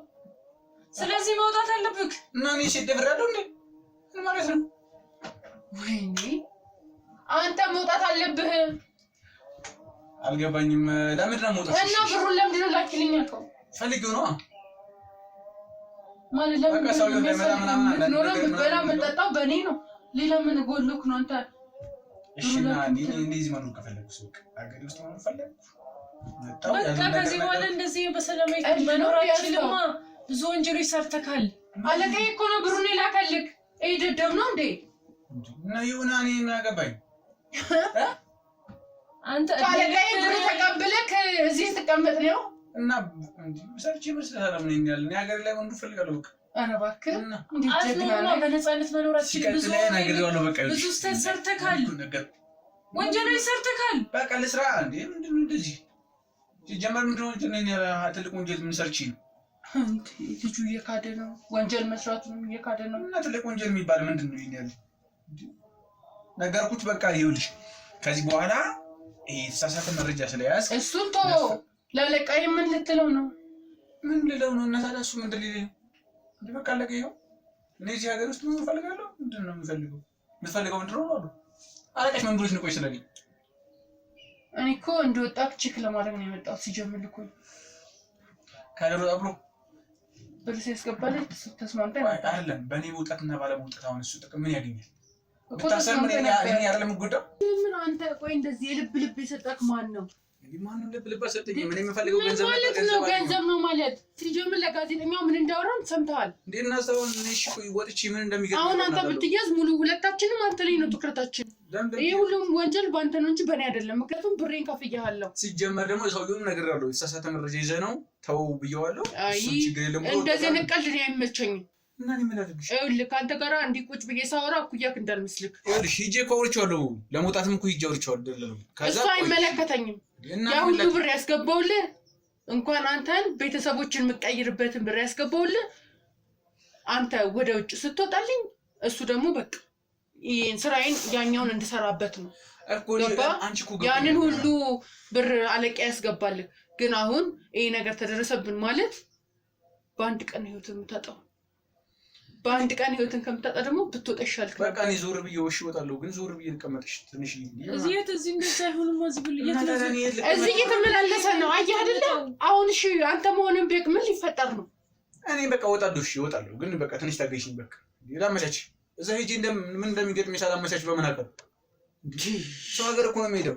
ስለዚህ መውጣት አለብህ እና እኔ ሲደብራለሁ እንዴ? ምን ማለት ነው? ወይኔ አንተ መውጣት አለብህ። አልገባኝም። ለምንድን ነው መውጣት? እና ብሩን ለምንድን ነው ላኪልኝ አልከው? ፈልጌው ነው ማለት ለምን ሰው እንደማይመጣ ምናምን ኖር በላ መጣጣው በኔ ነው። ሌላ ምን ጎልክ ነው አንተ? እሺ እና እንደዚህ መኖር ከፈለኩስ በቃ አገሬ ውስጥ መኖር ፈለኩ። በቃ ከዚህ በኋላ እንደዚህ በሰላማዊ መኖር አልችልማ። ብዙ ወንጀሎች ሰርተካል። አለቃዬ እኮ ነው ብሩን የላከልክ። ደደብ ነው እንዴ? እና ይሁን እኔ ምን አገባኝ? አንተ አለቃዬ ብሩ ተቀብለክ እዚህ ተቀመጥ ነው እና ሰርቼ መስላለም ነኝ ያለ እኔ ሀገር ላይ ወንዱ ፈልጋለሁ። በቃ ኧረ እባክህ እንዴ ጀግና ነው። በነፃነት መኖር አትችልም። ብዙ ስህተት ሰርተካል። ወንጀሎች ሰርተካል። በቃ ለስራ እንዴ ምንድነው እንደዚህ ሲጀመር ምንድነው ትልቅ ወንጀል ምን ሰርቼ ነው? እንዴ ልጁ እየካደ ነው። ወንጀል መስራቱንም እየካደ ነው። እና ትልቅ ወንጀል የሚባል ምንድነው? ይሄን ያለ ነገርኩት። በቃ ይኸውልሽ ከዚህ በኋላ ይሄ የተሳሳተ መረጃ ስለያዝ እሱን ተወው። ለአለቃዬ ምን ልትለው ነው? ምን ልለው ነው? እና ታዲያ እሱ ምንድን ሊለኝ ነው? እንደ በቃ አለቀ። ይኸው እኔ እዚህ ሀገር ውስጥ ምን እፈልጋለሁ? ምንድን ነው የምፈልገው? የምትፈልገው ምንድን ነው አሉ። አለቃሽ ምን ብሎሽ ነው? ቆይ ስለኔ እኔ እኮ እንደወጣክ ቼክ ለማድረግ ነው የመጣሁት። ሲጀምር እኮ ከሀገር ወጣ ብሎ ብር ሲያስገባልህ ተስማምተን አይደለም። በእኔ መውጣትና ባለመውጣት አሁን እሱ ጥቅም ምን ያገኛል? ብታሰር ምን አይደለም የምትጎዳው? ምን አንተ ቆይ እንደዚህ የልብ የሰጠክ ማን ነው? ማንም ልብ አሰጠኝ። ምን የምፈልገው ገንዘብ ነው። ገንዘብ ነው ማለት ሲጀምር ለጋዜጠኛው ምን እንዳወራን ሰምተሃል? እንዴና ሰውን እሺ ቆይ ወጥቼ ምን እንደሚገርም አሁን አንተ ብትያዝ ሙሉ ሁለታችንም አንተ ላይ ነው ትኩረታችን። ይሄ ሁሉም ወንጀል ባንተ ነው እንጂ በእኔ አይደለም። ምክንያቱም ብሬን ከፍያለሁ። ሲጀመር ደግሞ ሰውየውን ነግሬዋለሁ። የተሳሳተ መረጃ ይዘህ ነው ተው ብየዋለሁ። እሱ ችግር የለም። እንደዚህ ንቀል እኔ አይመቸኝም። እና እኔ ምን አድርግሽ? ይኸውልህ ከአንተ ጋር እንዲህ ቁጭ ብዬ ሳወራ እኩያክ እንዳልመስልክ። ይኸውልሽ ሂጄ እኮ አውርቼዋለሁ። ለመውጣትም እኮ ሂጄ አውርቼዋለሁ። እሱ አይመለከተኝም። ያ ሁሉ ብር ያስገባውልህ እንኳን አንተን ቤተሰቦችን የምትቀይርበትን ብር ያስገባውልህ አንተ ወደ ውጭ ስትወጣልኝ፣ እሱ ደግሞ በቃ ይሄን ስራዬን ያኛውን እንድሰራበት ነው። ያንን ሁሉ ብር አለቃ ያስገባልህ። ግን አሁን ይሄ ነገር ተደረሰብን ማለት በአንድ ቀን ህይወት የምታጣው በአንድ ቀን ህይወትን ከምታጣ ደግሞ ብትወጣ ይሻልክ። በቃ እኔ ዞር ብዬ ወሽ እወጣለሁ። ግን ዞር ብዬ ልቀመጥሽ ትንሽ እዚህ እንደዛ አይሆንም። እዚህ እየተመላለሰ ነው። አየህ አይደለ? አሁን እሺ አንተ መሆንን ቢቅ ምን ሊፈጠር ነው? እኔ በቃ እወጣለሁ። እሺ እወጣለሁ። ግን በቃ ትንሽ ታገሽኝ። በቃ ላመቻች እዛ ሄጄ ምን እንደሚገጥም ሳላመቻች በምን አውቃለሁ? ሰው ሀገር እኮ ነው የምሄደው።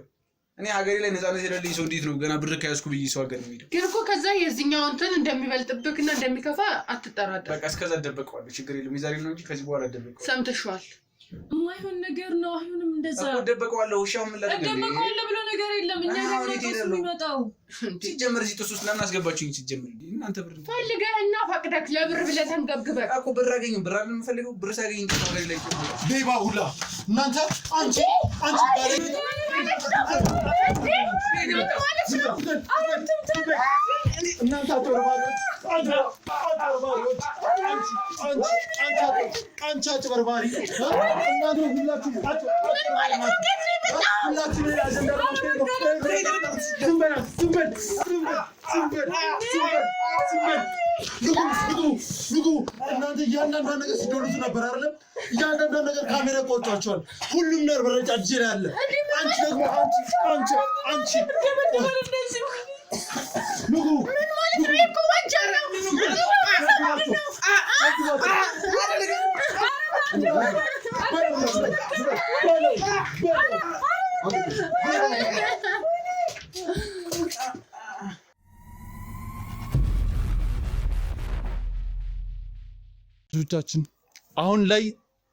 እኔ ሀገሬ ላይ ነፃነት የሌለኝ ሰው እንዴት ነው ገና ብር ከያዝኩ ብዬ ሰው ሀገር ነው የምሄደው? ግን እኮ ከዛ የዚህኛው እንትን እንደሚበልጥብህና እንደሚከፋ አትጠራጠር። በቃ እስከዛ እደበቀዋለሁ። ችግር የለም። የዛሬ ነው እንጂ ከዚህ በኋላ እደበቀዋለሁ። ሰምተሽዋል? የማይሆን ነገር ነው። አይሆንም እንደዛ እኮ እደበቀዋለሁ። እሺ አሁን ምን ላድርግ? እደበቀዋለሁ ብሎ ነገር የለም። እኛ ጋር ነው የሚመጣው። ሲጀምር እዚህ ጥስ ውስጥ ለምን አስገባችሁኝ? ሲጀምር እናንተ ብር ፈልገህና ፈቅደህ ለብር ብለህ ተንገብግበህ እኮ ብር አገኘሁ። ብር አይደል የምፈልገው? ብር ሳገኝ እንዴት ነው ላይ ሌባ ሁላ እናንተ አንቺ እናንተ አጭበርባሪ እናንተ ሁላችሁ ንጉ እናንተ እያንዳንዷን ነገር ሲዶሉት ነበር አይደለም? እያንዳንዷን ነገር ካሜራ ቆርጧቸዋል። ሁሉም ነገር መረጃ እጄ ላይ አለ። አንቺ ደግሞ አንቺ ንጉ ምን ማለት ነው እኮ ወንጀል ነው። ብዙዎቻችን አሁን ላይ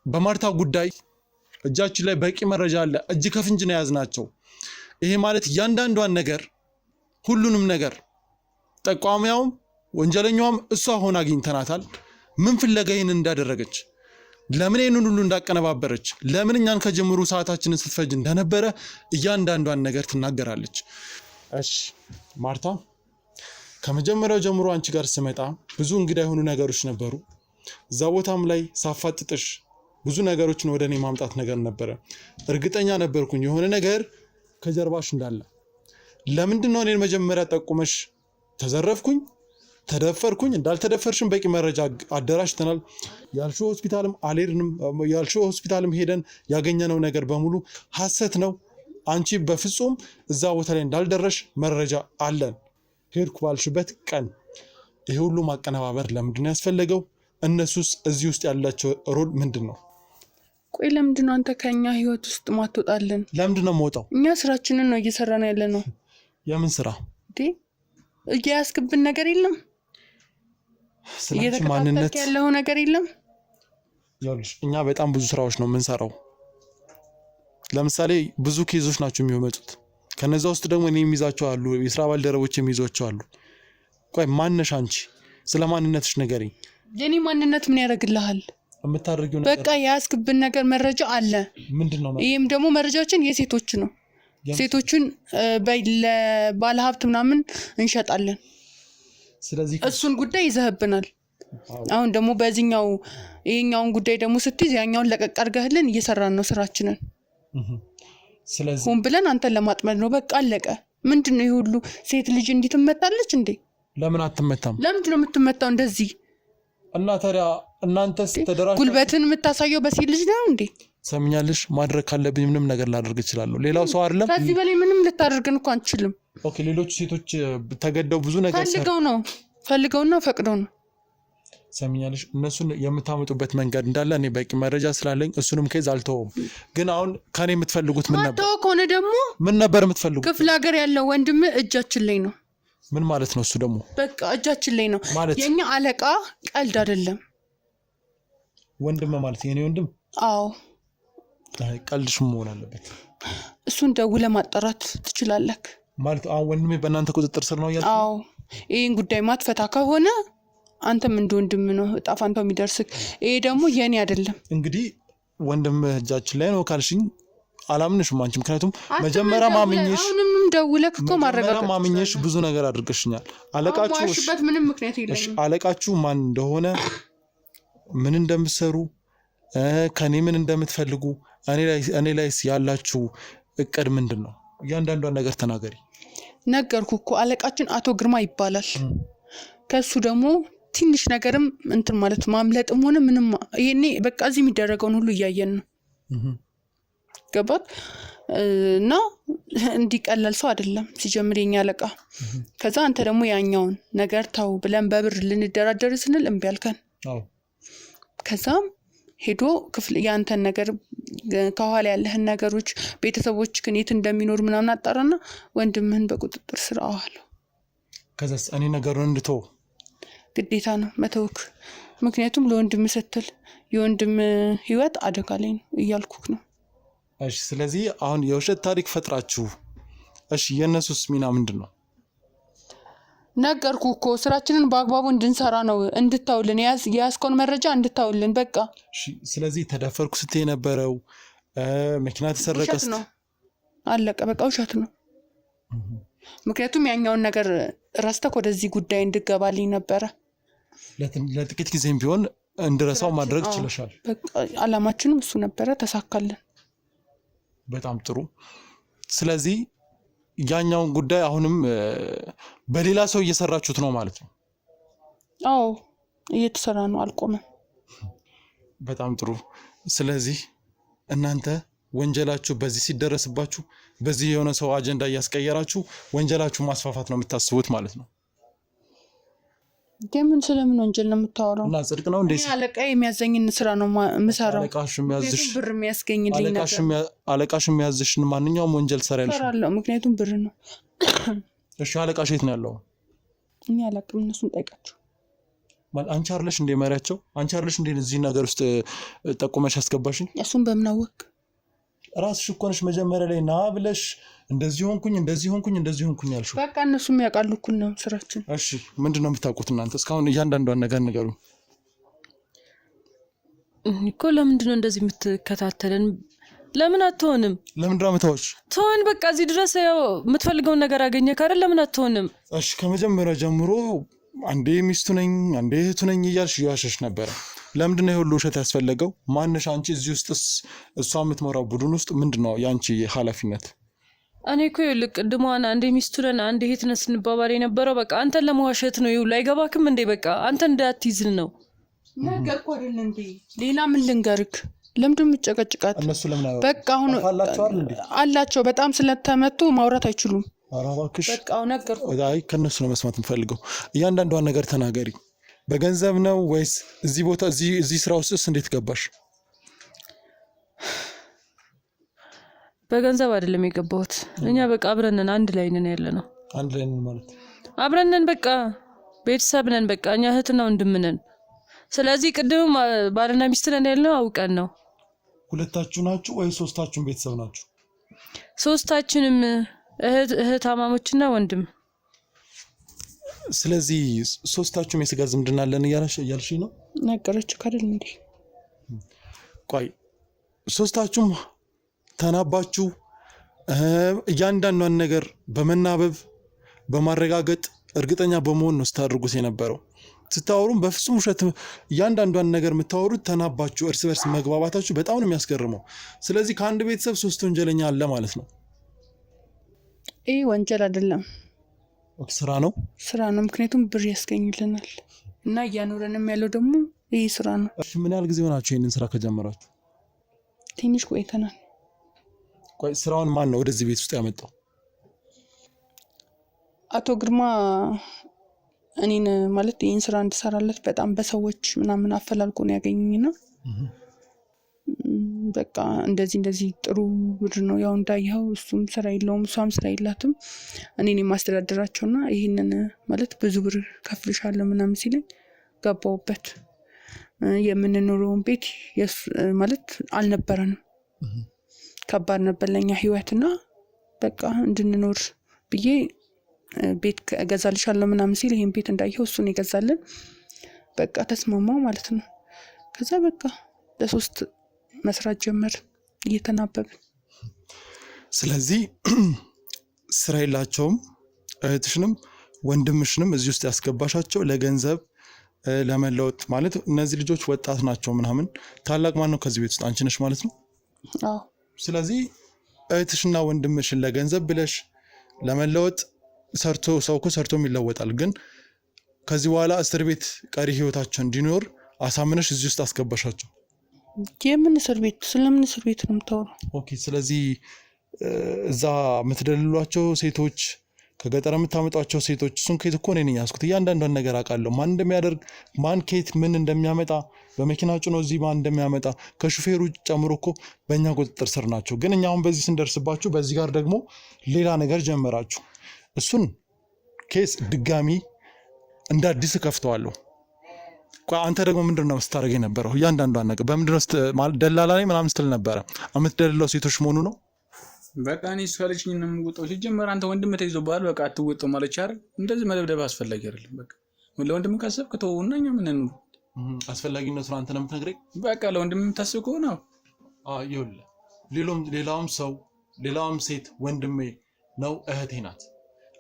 በማርታ ጉዳይ እጃችን ላይ በቂ መረጃ አለ። እጅ ከፍንጅ ነው የያዝናቸው። ይሄ ማለት እያንዳንዷን ነገር ሁሉንም ነገር ጠቋሚያውም ወንጀለኛውም እሷ ሆና አግኝተናታል። ምን ፍለጋ ይህን እንዳደረገች፣ ለምን ይህንን ሁሉ እንዳቀነባበረች፣ ለምን እኛን ከጀምሩ ሰዓታችንን ስትፈጅ እንደነበረ እያንዳንዷን ነገር ትናገራለች። እሺ ማርታ፣ ከመጀመሪያው ጀምሮ አንቺ ጋር ስመጣ ብዙ እንግዳ የሆኑ ነገሮች ነበሩ። እዛ ቦታም ላይ ሳፋጥጥሽ ብዙ ነገሮችን ወደ እኔ ማምጣት ነገር ነበረ። እርግጠኛ ነበርኩኝ የሆነ ነገር ከጀርባሽ እንዳለ። ለምንድን ነው እኔን መጀመሪያ ጠቁመሽ ተዘረፍኩኝ፣ ተደፈርኩኝ፣ እንዳልተደፈርሽም በቂ መረጃ አደራጅተናል። ያልሽው ሆስፒታልም አልሄድንም። ያልሽው ሆስፒታልም ሄደን ያገኘነው ነገር በሙሉ ሐሰት ነው። አንቺ በፍጹም እዛ ቦታ ላይ እንዳልደረሽ መረጃ አለን። ሄድኩ ባልሽበት ቀን ይሄ ሁሉ ማቀነባበር ለምንድን ነው ያስፈለገው? እነሱስ እዚህ ውስጥ ያላቸው ሮል ምንድን ነው? ቆይ ለምንድን ነው አንተ ከኛ ህይወት ውስጥ ማትወጣልን? ለምንድን ነው የምወጣው? እኛ ስራችንን ነው እየሰራን ያለ ነው። የምን ስራ? እያያስክብን ነገር የለም? ስለዚህ ማንነት ያለው ነገር የለም? ያሉሽ እኛ በጣም ብዙ ስራዎች ነው የምንሰራው። ለምሳሌ ብዙ ኬዞች ናቸው የሚመጡት። ከነዛ ውስጥ ደግሞ እኔ የሚይዛቸው አሉ፣ የስራ ባልደረቦች የሚይዟቸው አሉ። ቆይ ማነሽ አንቺ? ስለ ማንነትሽ ንገሪኝ። የኔ ማንነት ምን ያደርግልሃል? የምታደርጊው ነገር በቃ ያስክብን ነገር መረጃ አለ። ምንድነው? ይሄም ደግሞ መረጃችን የሴቶች ነው። ሴቶችን ባለ ሀብት ምናምን እንሸጣለን። ስለዚህ እሱን ጉዳይ ይዘህብናል። አሁን ደግሞ በዚህኛው ይሄኛውን ጉዳይ ደግሞ ስትይዝ ያኛውን ለቀቅ አድርገህልን እየሰራን ነው ስራችንን። ስለዚህ ሁን ብለን አንተን ለማጥመድ ነው። በቃ አለቀ። ምንድነው ይሄ ሁሉ? ሴት ልጅ እንዲህ ትመታለች እንዴ? ለምን አትመታም? ለምንድን ነው የምትመታው እንደዚህ? እና ታዲያ እናንተስ ተደራጅታችሁ ጉልበትን የምታሳየው በሴት ልጅ ነው እንዴ? ሰምኛለሽ። ማድረግ ካለብኝ ምንም ነገር ላደርግ እችላለሁ። ሌላው ሰው አይደለም። ከዚህ በላይ ምንም ልታደርግን እኮ አንችልም። ኦኬ፣ ሌሎች ሴቶች ተገደው ብዙ ነገር ፈልገውና ፈቅደው ነው። ሰምኛለሽ። እነሱን የምታመጡበት መንገድ እንዳለ እኔ በቂ መረጃ ስላለኝ እሱንም ከዛ አልተውም። ግን አሁን ከኔ የምትፈልጉት ምን ነበር? ማታው ከሆነ ደግሞ ምን ነበር የምትፈልጉት? ክፍለ ሀገር ያለው ወንድም እጃችን ላይ ነው። ምን ማለት ነው? እሱ ደግሞ በቃ እጃችን ላይ ነው ማለት የኛ አለቃ ቀልድ አይደለም። ወንድም ማለት የኔ ወንድም? አዎ። ቀልድሽ መሆን አለበት። እሱን ደውለህ ማጣራት ትችላለህ ማለት። አሁን ወንድሜ በእናንተ ቁጥጥር ስር ነው ያለው? አዎ። ይሄን ጉዳይ ማትፈታ ከሆነ አንተም እንደ ወንድም ነው እጣ ፋንታው የሚደርስክ። ይሄ ደግሞ የኔ አይደለም። እንግዲህ ወንድም እጃችን ላይ ነው ካልሽኝ አላምንሽም አንቺ። ምክንያቱም መጀመሪያ ማምኜሽ አሁንም ደውለህ እኮ ማረጋገጥ ማምኜሽ ብዙ ነገር አድርገሽኛል። አለቃችሁበት ምንም ምክንያት የለም። እሺ አለቃችሁ ማን እንደሆነ፣ ምን እንደምትሰሩ፣ ከኔ ምን እንደምትፈልጉ፣ እኔ ላይስ ያላችሁ እቅድ ምንድን ነው? እያንዳንዷን ነገር ተናገሪ። ነገርኩ እኮ አለቃችን አቶ ግርማ ይባላል። ከሱ ደግሞ ትንሽ ነገርም እንትን ማለት ማምለጥም ሆነ ምንም ይሄኔ በቃ እዚህ የሚደረገውን ሁሉ እያየን ነው። ገባት እና እንዲቀለል ሰው አይደለም ሲጀምር የኛ አለቃ። ከዛ አንተ ደግሞ ያኛውን ነገር ታው ብለን በብር ልንደራደር ስንል እምቢ አልከን። ከዛም ሄዶ ክፍል ያንተን ነገር ከኋላ ያለህን ነገሮች ቤተሰቦች ግን የት እንደሚኖር ምናምን አጣራና ወንድምህን በቁጥጥር ስር አዋለው። ከዛስ እኔ ነገሩን እንድተው ግዴታ ነው መተውክ። ምክንያቱም ለወንድም ስትል የወንድም ህይወት አደጋ ላይ ነው እያልኩክ ነው። እሺ ስለዚህ አሁን የውሸት ታሪክ ፈጥራችሁ እሺ የነሱስ ሚና ምንድነው? ነገርኩ እኮ ስራችንን በአግባቡ እንድንሰራ ነው። እንድታውልን ያስኮን መረጃ እንድታውልን በቃ። እሺ ስለዚህ ተደፈርኩ ስትይ የነበረው መኪና ተሰረቀስ ነው አለቀ። በቃ ውሸት ነው። ምክንያቱም ያኛውን ነገር ረስተክ ወደዚህ ጉዳይ እንድገባልኝ ነበረ። ለጥቂት ጊዜም ቢሆን እንድረሳው ማድረግ ይችላል። በቃ አላማችንም እሱ ነበረ፣ ተሳካልን። በጣም ጥሩ። ስለዚህ ያኛውን ጉዳይ አሁንም በሌላ ሰው እየሰራችሁት ነው ማለት ነው? አዎ እየተሰራ ነው፣ አልቆመም። በጣም ጥሩ። ስለዚህ እናንተ ወንጀላችሁ በዚህ ሲደረስባችሁ በዚህ የሆነ ሰው አጀንዳ እያስቀየራችሁ ወንጀላችሁ ማስፋፋት ነው የምታስቡት ማለት ነው። ግን ስለምን ወንጀል ነው የምታወራው? እና ጽድቅ ነው እንዴ? አለቃ የሚያዘኝን ስራ ነው የምሰራው። አለቃሽ የሚያዝሽ ብር የሚያስገኝልኝ ነገር። አለቃሽ የሚያዝሽን ማንኛውም ወንጀል ሰራልሽ? እሰራለሁ፣ ምክንያቱም ብር ነው። እሺ አለቃሽ የት ነው ያለው? እኔ አላውቅም፣ እነሱን ጠይቃቸው። አንቺ አይደለሽ እንደ መሪያቸው? አንቺ አይደለሽ እንደ እዚህ ነገር ውስጥ ጠቁመሽ አስገባሽኝ? እሱን በምን አወቅ? ራስሽ እኮ ነሽ መጀመሪያ ላይ ና ብለሽ እንደዚህ ሆንኩኝ ያልሽው። በቃ እነሱም ያውቃሉ እኮ ነው ስራችን። እሺ ምንድነው የምታውቁት እናንተ? እስካሁን እያንዳንዷን ነገር ንገሩ እኮ። ለምንድነው እንደዚህ የምትከታተለን? ለምን አትሆንም? ለምንድነው የምታወሽ? ተወን በቃ። እዚህ ድረስ ያው የምትፈልገውን ነገር አገኘህ አይደል? ለምን አትሆንም? እሺ ከመጀመሪያ ጀምሮ አንዴ ሚስቱ ነኝ አንዴ እህቱ ነኝ እያልሽ እየዋሸሽ ነበረ። ለምንድነው ይሄ ሁሉ ውሸት ያስፈለገው? ማንሽ አንቺ? እዚህ ውስጥስ እሷ የምትመራው ቡድን ውስጥ ምንድነው ያንቺ ኃላፊነት? እኔ እኮ ይልቅ ቅድሟን አንዴ ሚስቱ ነን አንዴ እህት ነን ስንባባል የነበረው በቃ አንተን ለመዋሸት ነው። ይኸውልህ አይገባክም እንዴ? በቃ አንተ እንዳትይዝን ነው ነገርኩ አይደል እንዴ? ሌላ ምን ልንገርክ? ለምንድን የምትጨቀጭቃት? እነሱ ለምን በቃ አሁን አላቸው በጣም ስለተመቱ ማውራት አይችሉም። ኧረ እባክሽ በቃ ነገርኩ። አይ ከነሱ ነው መስማት የምፈልገው። እያንዳንዷን ነገር ተናገሪ። በገንዘብ ነው ወይስ እዚህ ቦታ እዚህ ስራ ውስጥስ እንዴት ገባሽ? በገንዘብ አይደለም የገባሁት። እኛ በቃ አብረን ነን፣ አንድ ላይ ነን ያለ ነው። አንድ ላይ ነን ማለት አብረን ነን፣ በቃ ቤተሰብ ነን። በቃ እኛ እህትና ወንድም ነን። ስለዚህ ቅድም ባልና ሚስት ነን ያልነው አውቀን ነው። ሁለታችሁ ናችሁ ወይ ሶስታችሁም ቤተሰብ ናችሁ? ሶስታችንም እህታማሞችና ወንድም። ስለዚህ ሶስታችሁም የስጋ ዝምድና አለን እያልሽ ነው? ነገረች ካደል እንዴ? ቆይ ሶስታችሁም ተናባችሁ እያንዳንዷን ነገር በመናበብ በማረጋገጥ እርግጠኛ በመሆን ነው ስታደርጉት የነበረው። ስታወሩም በፍጹም ውሸት እያንዳንዷን ነገር የምታወሩት ተናባችሁ እርስ በርስ መግባባታችሁ በጣም ነው የሚያስገርመው። ስለዚህ ከአንድ ቤተሰብ ሶስት ወንጀለኛ አለ ማለት ነው። ይህ ወንጀል አይደለም፣ ስራ ነው። ስራ ነው፣ ምክንያቱም ብር ያስገኝልናል እና እያኖረንም ያለው ደግሞ ይህ ስራ ነው። ምን ያህል ጊዜ ሆናችሁ ይህንን ስራ ከጀመራችሁ? ትንሽ ቆይተናል። ቆይ ስራውን ማን ነው ወደዚህ ቤት ውስጥ ያመጣው? አቶ ግርማ እኔን ማለት ይህን ስራ እንድሰራለት በጣም በሰዎች ምናምን አፈላልጎ ነው ያገኘኝና በቃ እንደዚህ ጥሩ ብር ነው ያው እንዳይኸው፣ እሱም ስራ የለውም እሷም ስራ የላትም፣ እኔን የማስተዳደራቸውና ይህንን ማለት ብዙ ብር ከፍልሻለሁ ምናምን ሲለኝ ገባውበት። የምንኖረውን ቤት ማለት አልነበረንም፣ ከባድ ነበር ለኛ ህይወትና በቃ እንድንኖር ብዬ ቤት እገዛልሻለሁ ምናምን ሲል ይሄን ቤት እንዳይኸው እሱን ይገዛልን። በቃ ተስማማው ማለት ነው። ከዛ በቃ ለሶስት መስራት ጀመር እየተናበብን። ስለዚህ ስራ የላቸውም። እህትሽንም ወንድምሽንም እዚህ ውስጥ ያስገባሻቸው ለገንዘብ ለመለወጥ ማለት እነዚህ ልጆች ወጣት ናቸው ምናምን። ታላቅ ማን ነው ከዚህ ቤት ውስጥ? አንቺ ነሽ ማለት ነው? አዎ። ስለዚህ እህትሽና ወንድምሽን ለገንዘብ ብለሽ ለመለወጥ ሰው እኮ ሰርቶም ይለወጣል። ግን ከዚህ በኋላ እስር ቤት ቀሪ ህይወታቸው እንዲኖር አሳምነሽ እዚህ ውስጥ አስገባሻቸው። የምን እስር ቤት? ስለምን እስር ቤት ነው የምታወራው? ኦኬ። ስለዚህ እዛ የምትደልሏቸው ሴቶች፣ ከገጠር የምታመጧቸው ሴቶች፣ እሱን ከየት እኮ ነኝ ያስኩት። እያንዳንዷን ነገር አውቃለሁ። ማን እንደሚያደርግ ማን ከየት ምን እንደሚያመጣ በመኪና ጭኖ እዚህ ማን እንደሚያመጣ ከሹፌሩ ጨምሮ እኮ በእኛ ቁጥጥር ስር ናቸው። ግን እኛ አሁን በዚህ ስንደርስባችሁ በዚህ ጋር ደግሞ ሌላ ነገር ጀመራችሁ። እሱን ኬስ ድጋሚ እንደ አዲስ ከፍተዋለሁ። አንተ ደግሞ ምንድነው ስታደርግ የነበረው? እያንዳንዷን ነገር በምንድነው ደላላ ላይ ምናምን ስትል ነበረ? የምትደልለው ሴቶች መሆኑ ነው። በቃ እኔ እሱ ያለችኝ ነው የምወጣው። ሲጀመር አንተ ወንድም ተይዞብሃል፣ በቃ አትወጣው ማለች አይደል? እንደዚህ መደብደብ አስፈላጊ አይደለም። በቃ ለወንድም ካሰብክ ተወውና እኛ ምን እንኑ። አስፈላጊነቱን አንተ ነው የምትነግረኝ። በቃ ለወንድም የምታስብ ከሆነ ይኸውልህ፣ ሌላውም ሴት ወንድሜ ነው እህቴ ናት።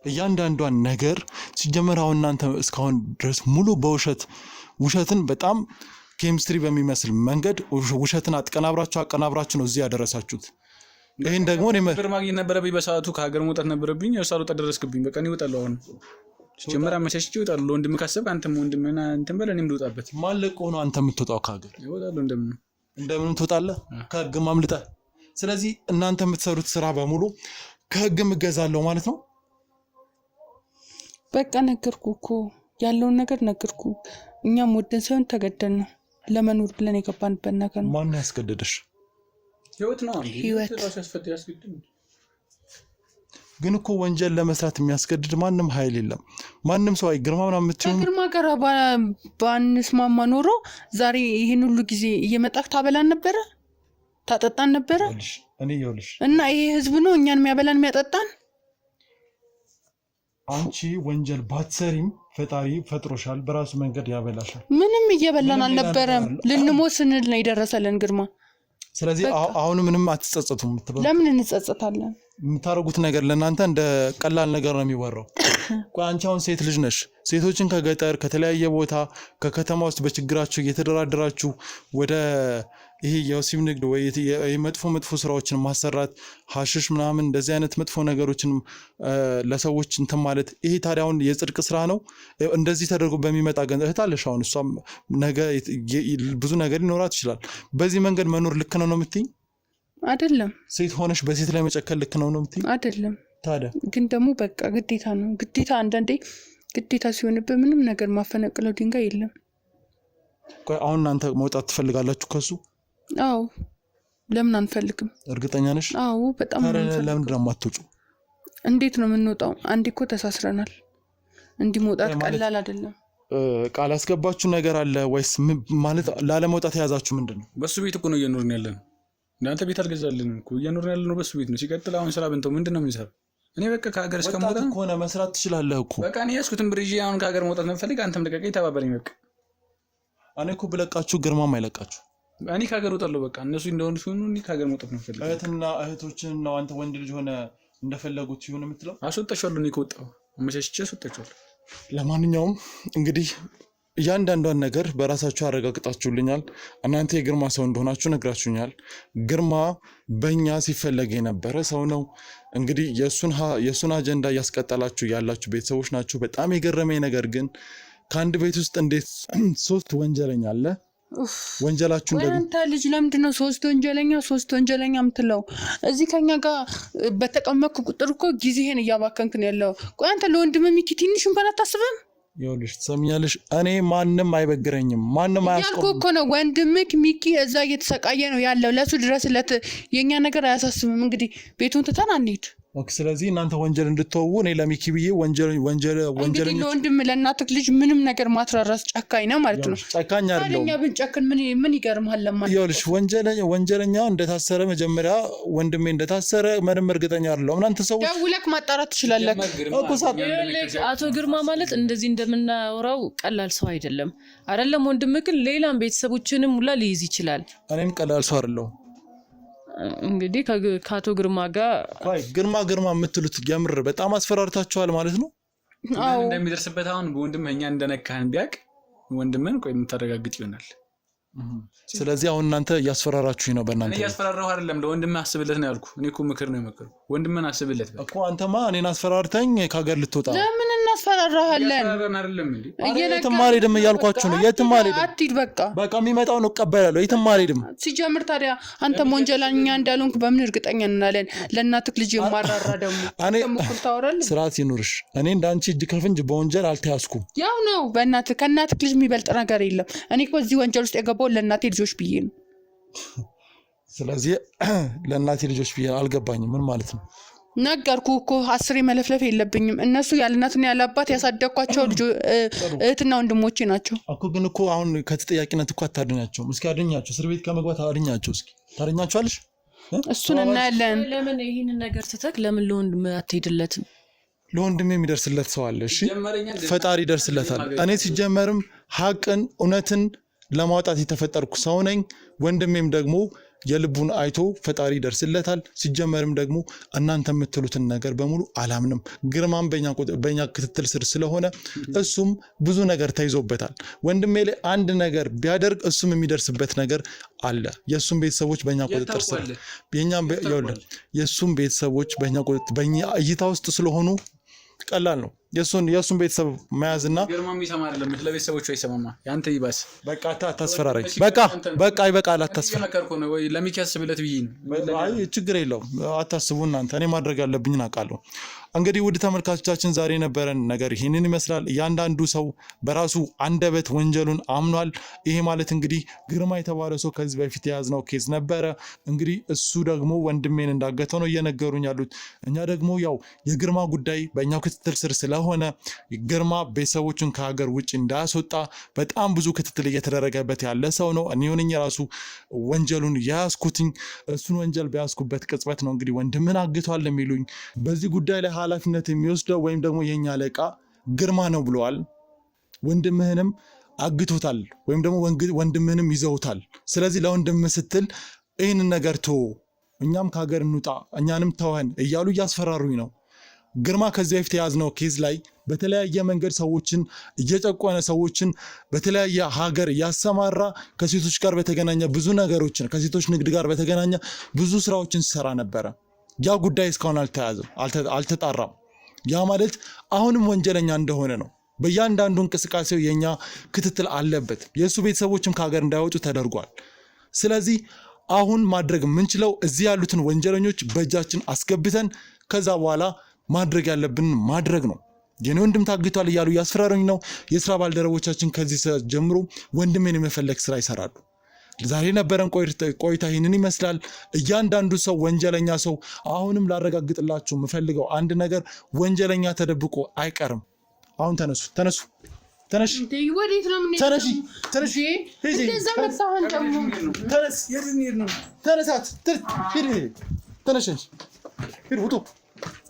እያንዳንዷን ነገር ሲጀመር አሁን እናንተ እስካሁን ድረስ ሙሉ ውሸትን በጣም ኬሚስትሪ በሚመስል መንገድ ውሸትን አቀናብራችሁ ነው እዚህ ያደረሳችሁት። ይህን ደግሞ ብር ማግኘት ነበረብኝ በሰዓቱ፣ ከሀገር መውጣት ነበረብኝ። ሳልወጣ ደረስክብኝ። በቃ እኔ እወጣለሁ። አሁን ጀመራ አመቻችቼ እወጣለሁ። ለወንድም ካሰብክ አንተም ወንድምና እንትን በል እኔም ልውጣበት። ማለቅ ሆኖ አንተ የምትወጣው ከሀገር እወጣለሁ እንደምን ትወጣለህ ከህግ ማምልጠህ። ስለዚህ እናንተ የምትሰሩት ስራ በሙሉ ከህግ እገዛለሁ ማለት ነው። በቃ ነገርኩ እኮ ያለውን ነገር ነገርኩ። እኛም ወደን ሳይሆን ተገደን ነው ለመኖር ብለን የገባንበት ነገር ነው። ማን ያስገደደሽ? ህይወት ነው አንዴ ህይወት ራስ ያስገድድ። ግን እኮ ወንጀል ለመስራት የሚያስገድድ ማንም ኃይል የለም። ማንም ሰው ግርማ ምናምን የምትይው ከግርማ ጋር ባንስማማ ኖሮ ዛሬ ይህን ሁሉ ጊዜ እየመጣህ ታበላን ነበረ፣ ታጠጣን ነበረ። እኔ ይኸውልሽ እና ይሄ ህዝብ ነው እኛን የሚያበላን የሚያጠጣን። አንቺ ወንጀል ባትሰሪም ፈጣሪ ፈጥሮሻል፣ በራሱ መንገድ ያበላሻል። ምንም እየበላን አልነበረም። ልንሞት ስንል ነው የደረሰልን ግርማ። ስለዚህ አሁን ምንም አትጸጸቱም? ለምን እንጸጸታለን? የምታደርጉት ነገር ለእናንተ እንደ ቀላል ነገር ነው የሚወራው። አንቺ አሁን ሴት ልጅ ነሽ። ሴቶችን ከገጠር ከተለያየ ቦታ ከከተማ ውስጥ በችግራችሁ እየተደራደራችሁ ወደ ይሄ የወሲብ ንግድ ወይ መጥፎ ስራዎችን ማሰራት፣ ሀሽሽ ምናምን እንደዚህ አይነት መጥፎ ነገሮችን ለሰዎች እንትን ማለት፣ ይሄ ታዲያ አሁን የጽድቅ ስራ ነው? እንደዚህ ተደርጎ በሚመጣ ገንዘብ እህታለሽ። አሁን እሷም ነገ ብዙ ነገር ሊኖራት ይችላል። በዚህ መንገድ መኖር ልክ ነው የምትይኝ? አይደለም። ሴት ሆነሽ በሴት ላይ መጨከል ልክ ነው የምትይኝ? አይደለም። ታዲያ ግን ደግሞ በቃ ግዴታ ነው። ግዴታ አንዳንዴ ግዴታ ሲሆንብህ ምንም ነገር ማፈነቅለው ድንጋይ የለም። አሁን እናንተ መውጣት ትፈልጋላችሁ ከሱ? አዎ። ለምን አንፈልግም? እርግጠኛ ነሽ? አዎ በጣም። ለምን ደግሞ አትወጪው? እንዴት ነው የምንወጣው? አንዴ እኮ ተሳስረናል። እንዲህ መውጣት ቀላል አይደለም። ቃል ያስገባችሁ ነገር አለ ወይስ ማለት ላለመውጣት የያዛችሁ ምንድን ነው? በሱ ቤት እኮ ነው እየኖርን ያለን። እናንተ ቤት አልገዛልን እኮ እየኖርን ያለን ነው በሱ ቤት ነው። ሲቀጥል አሁን ስራ ብንተው ምንድን ነው የምንሰራው? እኔ በቃ ከሀገር እስከምወጣ ከሆነ መስራት ትችላለህ እኮ። በቃ እኔ ያስኩትን ብር ይዤ አሁን ከሀገር መውጣት ነው ፈልግ። አንተም ልቀቀኝ፣ ተባበረኝ በቃ። እኔ እኮ ብለቃችሁ ግርማም አይለቃችሁ። እኔ ከሀገር እወጣለሁ በቃ። እነሱ እንደሆኑ ሲሆኑ እኔ ከሀገር መውጣት ነው ፈልግ። እህትና እህቶችን ነው አንተ ወንድ ልጅ ሆነ እንደፈለጉት ይሁን የምትለው? አስወጣቸዋለሁ። እኔ ከወጣሁ አመቻችቼ አስወጣቸዋለሁ። ለማንኛውም እንግዲህ እያንዳንዷን ነገር በራሳችሁ አረጋግጣችሁልኛል። እናንተ የግርማ ሰው እንደሆናችሁ ነግራችሁኛል። ግርማ በእኛ ሲፈለግ የነበረ ሰው ነው። እንግዲህ የእሱን አጀንዳ እያስቀጠላችሁ ያላችሁ ቤተሰቦች ናችሁ። በጣም የገረመኝ ነገር ግን ከአንድ ቤት ውስጥ እንዴት 3 ወንጀለኛ አለ? ወንጀላችሁን ደግሞ አንተ ልጅ ለምንድን ነው 3 ወንጀለኛ የምትለው? እዚህ ከኛ ጋር በተቀመጥኩ ቁጥር እኮ ጊዜህን እያባከንክ ነው ያለው። ቆይ አንተ ለወንድም ሚኪ ትንሽ እንኳን አታስብም? ይኸውልሽ ትሰሚኛለሽ፣ እኔ ማንም አይበግረኝም፣ ማንም ያልኩህ እኮ ነው። ወንድምክ ሚኪ እዛ እየተሰቃየ ነው ያለው፣ ለሱ ድረስለት። የኛ ነገር አያሳስብም። እንግዲህ ቤቱን ትተን አንሂድ። ስለዚህ እናንተ ወንጀል እንድትወው እኔ ለሚኪ ብዬ ወንጀለኛ ለወንድም ለእናትህ ልጅ ምንም ነገር ማትራራስ ጨካኝ ነው ማለት ነው። ጨካኝ አይደለም። እኛ ብንጨክን ምን ይገርምሃል? ለማለት ይኸውልሽ ወንጀለኛ እንደታሰረ መጀመሪያ ወንድሜ እንደታሰረ ምንም እርግጠኛ አይደለሁም። እናንተ ሰዎች ደውለህ ማጣራት ትችላለህ አቶ ግርማ ማለት እንደዚህ እንደምናወራው ቀላል ሰው አይደለም። ወንድምህ ግን ሌላም ቤተሰቦችንም ሁላ ሊይዝ ይችላል። እኔም ቀላል ሰው አይደለሁም። እንግዲህ ከአቶ ግርማ ጋር ግርማ የምትሉት የምር በጣም አስፈራርታችኋል ማለት ነው። አዎ እንደሚደርስበት አሁን ወንድምህ እኛ እንደነካህን ቢያቅ ወንድምህን ቆይ የምታረጋግጥ ይሆናል። ስለዚህ አሁን እናንተ እያስፈራራችሁኝ ነው። በእናንተ እያስፈራራሁ አይደለም፣ ለወንድምህ አስብለት ነው ያልኩ። እኔ እኮ ምክር ነው የመከርኩ። ወንድምህን አስብለት በቃ እኮ። አንተማ እኔን አስፈራርተኝ ከሀገር ልትወጣ ለምን እናስፈራራሃለን? የትም አልሄድም እያልኳችሁ ነው። የትም አልሄድም። አትሂድ በቃ የሚመጣውን እቀበላለሁ። የትም አልሄድም። ሲጀምር ታዲያ አንተም ወንጀለኛ እንዳልሆንክ በምን እርግጠኛ እንሆናለን? ለእናትህ ልጅ የማራራ ደግሞ እኩል ታወራለህ። ስርዓት ይኑርሽ። እኔ እንዳንቺ እጅ ከፍንጅ በወንጀል አልተያዝኩም። ያው ነው በእናትህ ከእናትህ ልጅ የሚበልጥ ነገር የለም። እኔ እኮ እዚህ ወንጀል ውስጥ የገባው ለእናቴ ልጆች ብዬ ነው። ስለዚህ ለእናቴ ልጆች ብዬ አልገባኝም። ምን ማለት ነው? ነገርኩህ እኮ 10 መለፍለፍ የለብኝም። እነሱ ያለ እናትና ያለ አባት ያሳደግኳቸው እህትና ወንድሞቼ ናቸው እኮ። ግን እኮ አሁን ከተጠያቂነት እኮ አታድኛቸውም። እስኪ አድኛቸው፣ እስር ቤት ከመግባት አድኛቸው። እስኪ ታድኛቸዋለሽ? እሱን እናያለን። ለምን ይህንን ነገር ትተክ ለምን ለወንድም አትሄድለትም? ለወንድም የሚደርስለት ሰው አለ። እሺ ፈጣሪ ይደርስለታል። እኔ ሲጀመርም ሀቅን እውነትን ለማውጣት የተፈጠርኩ ሰው ነኝ። ወንድሜም ደግሞ የልቡን አይቶ ፈጣሪ ይደርስለታል። ሲጀመርም ደግሞ እናንተ የምትሉትን ነገር በሙሉ አላምንም። ግርማም በእኛ ክትትል ስር ስለሆነ እሱም ብዙ ነገር ተይዞበታል። ወንድሜ ላይ አንድ ነገር ቢያደርግ እሱም የሚደርስበት ነገር አለ። የእሱም ቤተሰቦች በእኛ ቁጥጥር ስር የእሱም ቤተሰቦች በእኛ እይታ ውስጥ ስለሆኑ ቀላል ነው። የእሱን ቤተሰብ መያዝና ግርማም ይሰማ አይደለም ለቤተሰቦቹ አይሰማማ ያንተ ይባስ በቃ አታስፈራራኝ። በቃ ይበቃል። አታስፈራራኝ ነው ወይ ለሚከስብለት ብዬ ነው። አይ ችግር የለውም አታስቡ እናንተ። እኔ ማድረግ ያለብኝን አውቃለሁ። እንግዲህ ውድ ተመልካቾቻችን ዛሬ ነበረን ነገር ይህንን ይመስላል። እያንዳንዱ ሰው በራሱ አንደበት ወንጀሉን አምኗል። ይሄ ማለት እንግዲህ ግርማ የተባለ ሰው ከዚህ በፊት የያዝነው ኬዝ ነበረ። እንግዲህ እሱ ደግሞ ወንድሜን እንዳገተው ነው እየነገሩኝ ያሉት። እኛ ደግሞ ያው የግርማ ጉዳይ በእኛው ክትትል ስር ስለሆነ ግርማ ቤተሰቦቹን ከሀገር ውጭ እንዳያስወጣ በጣም ብዙ ክትትል እየተደረገበት ያለ ሰው ነው። እኔ ሆነኝ ራሱ ወንጀሉን ያያዝኩትኝ። እሱን ወንጀል በያዝኩበት ቅጽበት ነው እንግዲህ ወንድምን አግቷል የሚሉኝ። በዚህ ጉዳይ ላይ ኃላፊነት የሚወስደው ወይም ደግሞ የኛ አለቃ ግርማ ነው ብለዋል። ወንድምህንም አግቶታል ወይም ደግሞ ወንድምህንም ይዘውታል። ስለዚህ ለወንድምህ ስትል ይህንን ነገር ቶ እኛም ከሀገር እንውጣ እኛንም ተወን እያሉ እያስፈራሩኝ ነው። ግርማ ከዚህ በፊት የያዝነው ኬዝ ላይ በተለያየ መንገድ ሰዎችን እየጨቆነ ሰዎችን በተለያየ ሀገር እያሰማራ ከሴቶች ጋር በተገናኘ ብዙ ነገሮችን ከሴቶች ንግድ ጋር በተገናኘ ብዙ ስራዎችን ሲሰራ ነበረ። ያ ጉዳይ እስካሁን አልተያዘም፣ አልተጣራም። ያ ማለት አሁንም ወንጀለኛ እንደሆነ ነው። በእያንዳንዱ እንቅስቃሴው የኛ ክትትል አለበት። የእሱ ቤተሰቦችም ከሀገር እንዳይወጡ ተደርጓል። ስለዚህ አሁን ማድረግ የምንችለው እዚህ ያሉትን ወንጀለኞች በእጃችን አስገብተን ከዛ በኋላ ማድረግ ያለብን ማድረግ ነው። የኔ ወንድም ታግቷል እያሉ እያስፈራሩኝ ነው። የስራ ባልደረቦቻችን ከዚህ ሰዓት ጀምሮ ወንድሜን የመፈለግ ስራ ይሰራሉ። ዛሬ ነበረን ቆይታ ይህንን ይመስላል። እያንዳንዱ ሰው ወንጀለኛ ሰው አሁንም ላረጋግጥላችሁ የምፈልገው አንድ ነገር ወንጀለኛ ተደብቆ አይቀርም። አሁን ተነሱ ተነሽ ወዴት ነው ምን ተነሽ እንደዛ መጣሁን ደግሞ ተነሳት ሂድ ውጡ